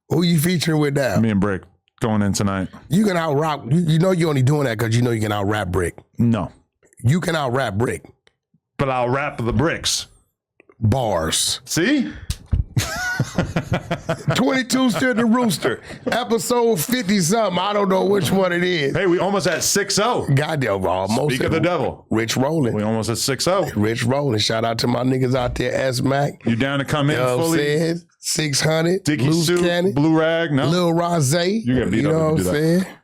Speaker 1: Who you featuring with now?
Speaker 3: Me and Brick going in tonight.
Speaker 1: You can out rap. You know you only doing that because you know you can out rap Brick.
Speaker 3: No.
Speaker 1: You can out rap Brick.
Speaker 3: But I'll rap the bricks.
Speaker 1: Bars.
Speaker 3: See?
Speaker 1: 22 stood the rooster. Episode 50 something. I don't know which one it is.
Speaker 3: Hey, we almost at 6-0.
Speaker 1: Goddamn, almost.
Speaker 3: Speak of the devil.
Speaker 1: Rich rolling.
Speaker 3: We almost at 6-0.
Speaker 1: Rich rolling. Shout out to my niggas out there, S-Mac.
Speaker 3: You down to come in
Speaker 1: You know what I'm
Speaker 3: fully?
Speaker 1: saying? 600.
Speaker 3: Dicky
Speaker 1: Loose
Speaker 3: suit,
Speaker 1: cannon.
Speaker 3: blue rag, no?
Speaker 1: Lil Rose.
Speaker 3: You're gonna beat
Speaker 1: you
Speaker 3: up
Speaker 1: know
Speaker 3: if you
Speaker 1: what I'm
Speaker 3: do that.
Speaker 1: saying?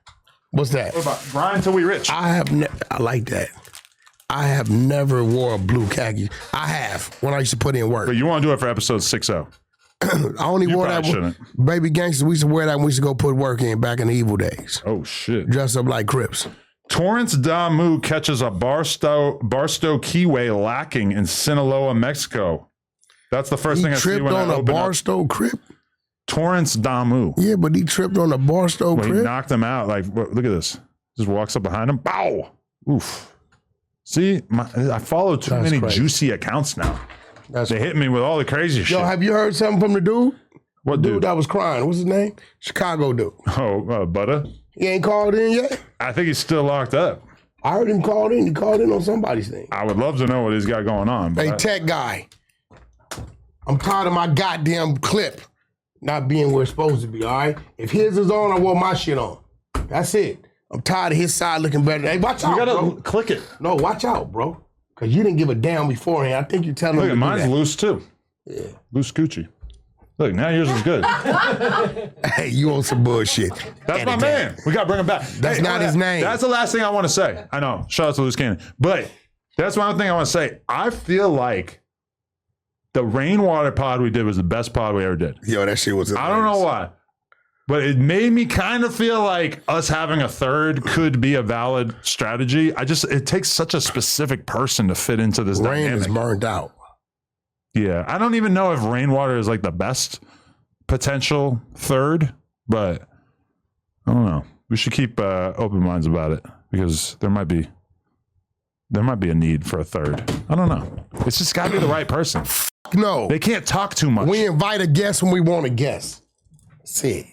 Speaker 1: What's that?
Speaker 3: What about grind till we rich?
Speaker 1: I like that. I have never wore a blue khaki. I have when I used to put in work.
Speaker 3: But you want to do it for episode 60.
Speaker 1: I only wore that.
Speaker 3: probably
Speaker 1: Baby gangsters, we used to wear that when we used to go put work in back in the evil days.
Speaker 3: Oh, shit.
Speaker 1: Dress up like Crips.
Speaker 3: Torrance Damu catches a Barstow Kiwi lacking in Sinaloa, Mexico. That's the first
Speaker 1: He
Speaker 3: thing I see
Speaker 1: tripped
Speaker 3: when I
Speaker 1: on a
Speaker 3: open up.
Speaker 1: Barstow Crip?
Speaker 3: Torrance Damu.
Speaker 1: Yeah, but he tripped on a Barstow
Speaker 3: When he
Speaker 1: Crip?
Speaker 3: knocked him out, like, look at this. Just walks up behind him. Bow. Oof. See, I follow too
Speaker 1: That's
Speaker 3: many
Speaker 1: crazy.
Speaker 3: juicy accounts now.
Speaker 1: That's
Speaker 3: They hit me with all the crazy shit.
Speaker 1: Yo, have you heard something from the dude?
Speaker 3: What
Speaker 1: Dude
Speaker 3: dude?
Speaker 1: that was crying. What's his name? Chicago dude.
Speaker 3: Oh, Butter?
Speaker 1: He ain't called in yet?
Speaker 3: I think he's still locked up.
Speaker 1: I heard him called in. He called in on somebody's thing.
Speaker 3: I would love to know what he's got going on. But
Speaker 1: Hey, tech guy. I'm tired of my goddamn clip not being where it's supposed to be, all right? If his is on, I want my shit on. That's it. I'm tired of his side looking better. Hey, watch out, bro.
Speaker 3: click it.
Speaker 1: No, watch out, bro. Because you didn't give a damn beforehand. I think you're telling
Speaker 3: Look,
Speaker 1: him to do
Speaker 3: mine's
Speaker 1: that.
Speaker 3: loose too.
Speaker 1: Yeah.
Speaker 3: Loose coochie. Look, now yours is good.
Speaker 1: Hey, you on some bullshit.
Speaker 3: That's my man. We got to bring him back.
Speaker 1: That's not his name.
Speaker 3: That's the last thing I want to say. I know. Shout out to Loose Cannon. But that's one thing I want to say. I feel like the rainwater pod we did was the best pod we ever did.
Speaker 1: Yo, that shit was
Speaker 3: I don't know why. But it made me kind of feel like us having a third could be a valid strategy. It takes such a specific person to fit into this
Speaker 1: Rain
Speaker 3: dynamic.
Speaker 1: is burned out.
Speaker 3: Yeah, I don't even know if rainwater is like the best potential third, but I don't know. We should keep open minds about it because there might be a need for a third. I don't know. It's just got to be the right person.
Speaker 1: No.
Speaker 3: They can't talk too much.
Speaker 1: We invite a guest when we want a guest. That's it.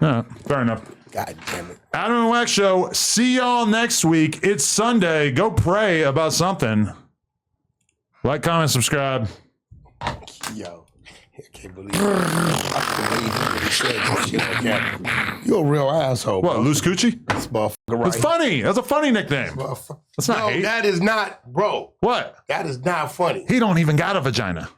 Speaker 3: Yeah, fair enough.
Speaker 1: God damn it.
Speaker 3: Adam and Wack Show. See y'all next week. It's Sunday. Go pray about something. Like, comment, subscribe.
Speaker 1: Yo, I can't believe it. I can't believe he said that shit like that. You a real asshole,
Speaker 3: What,
Speaker 1: bro.
Speaker 3: Loose Coochie?
Speaker 1: This motherfucker right
Speaker 3: It's funny. That's a funny nickname.
Speaker 1: Motherfucker.
Speaker 3: That's not
Speaker 1: No,
Speaker 3: hate.
Speaker 1: that is not, bro.
Speaker 3: What?
Speaker 1: That is not funny.
Speaker 3: He don't even got a vagina.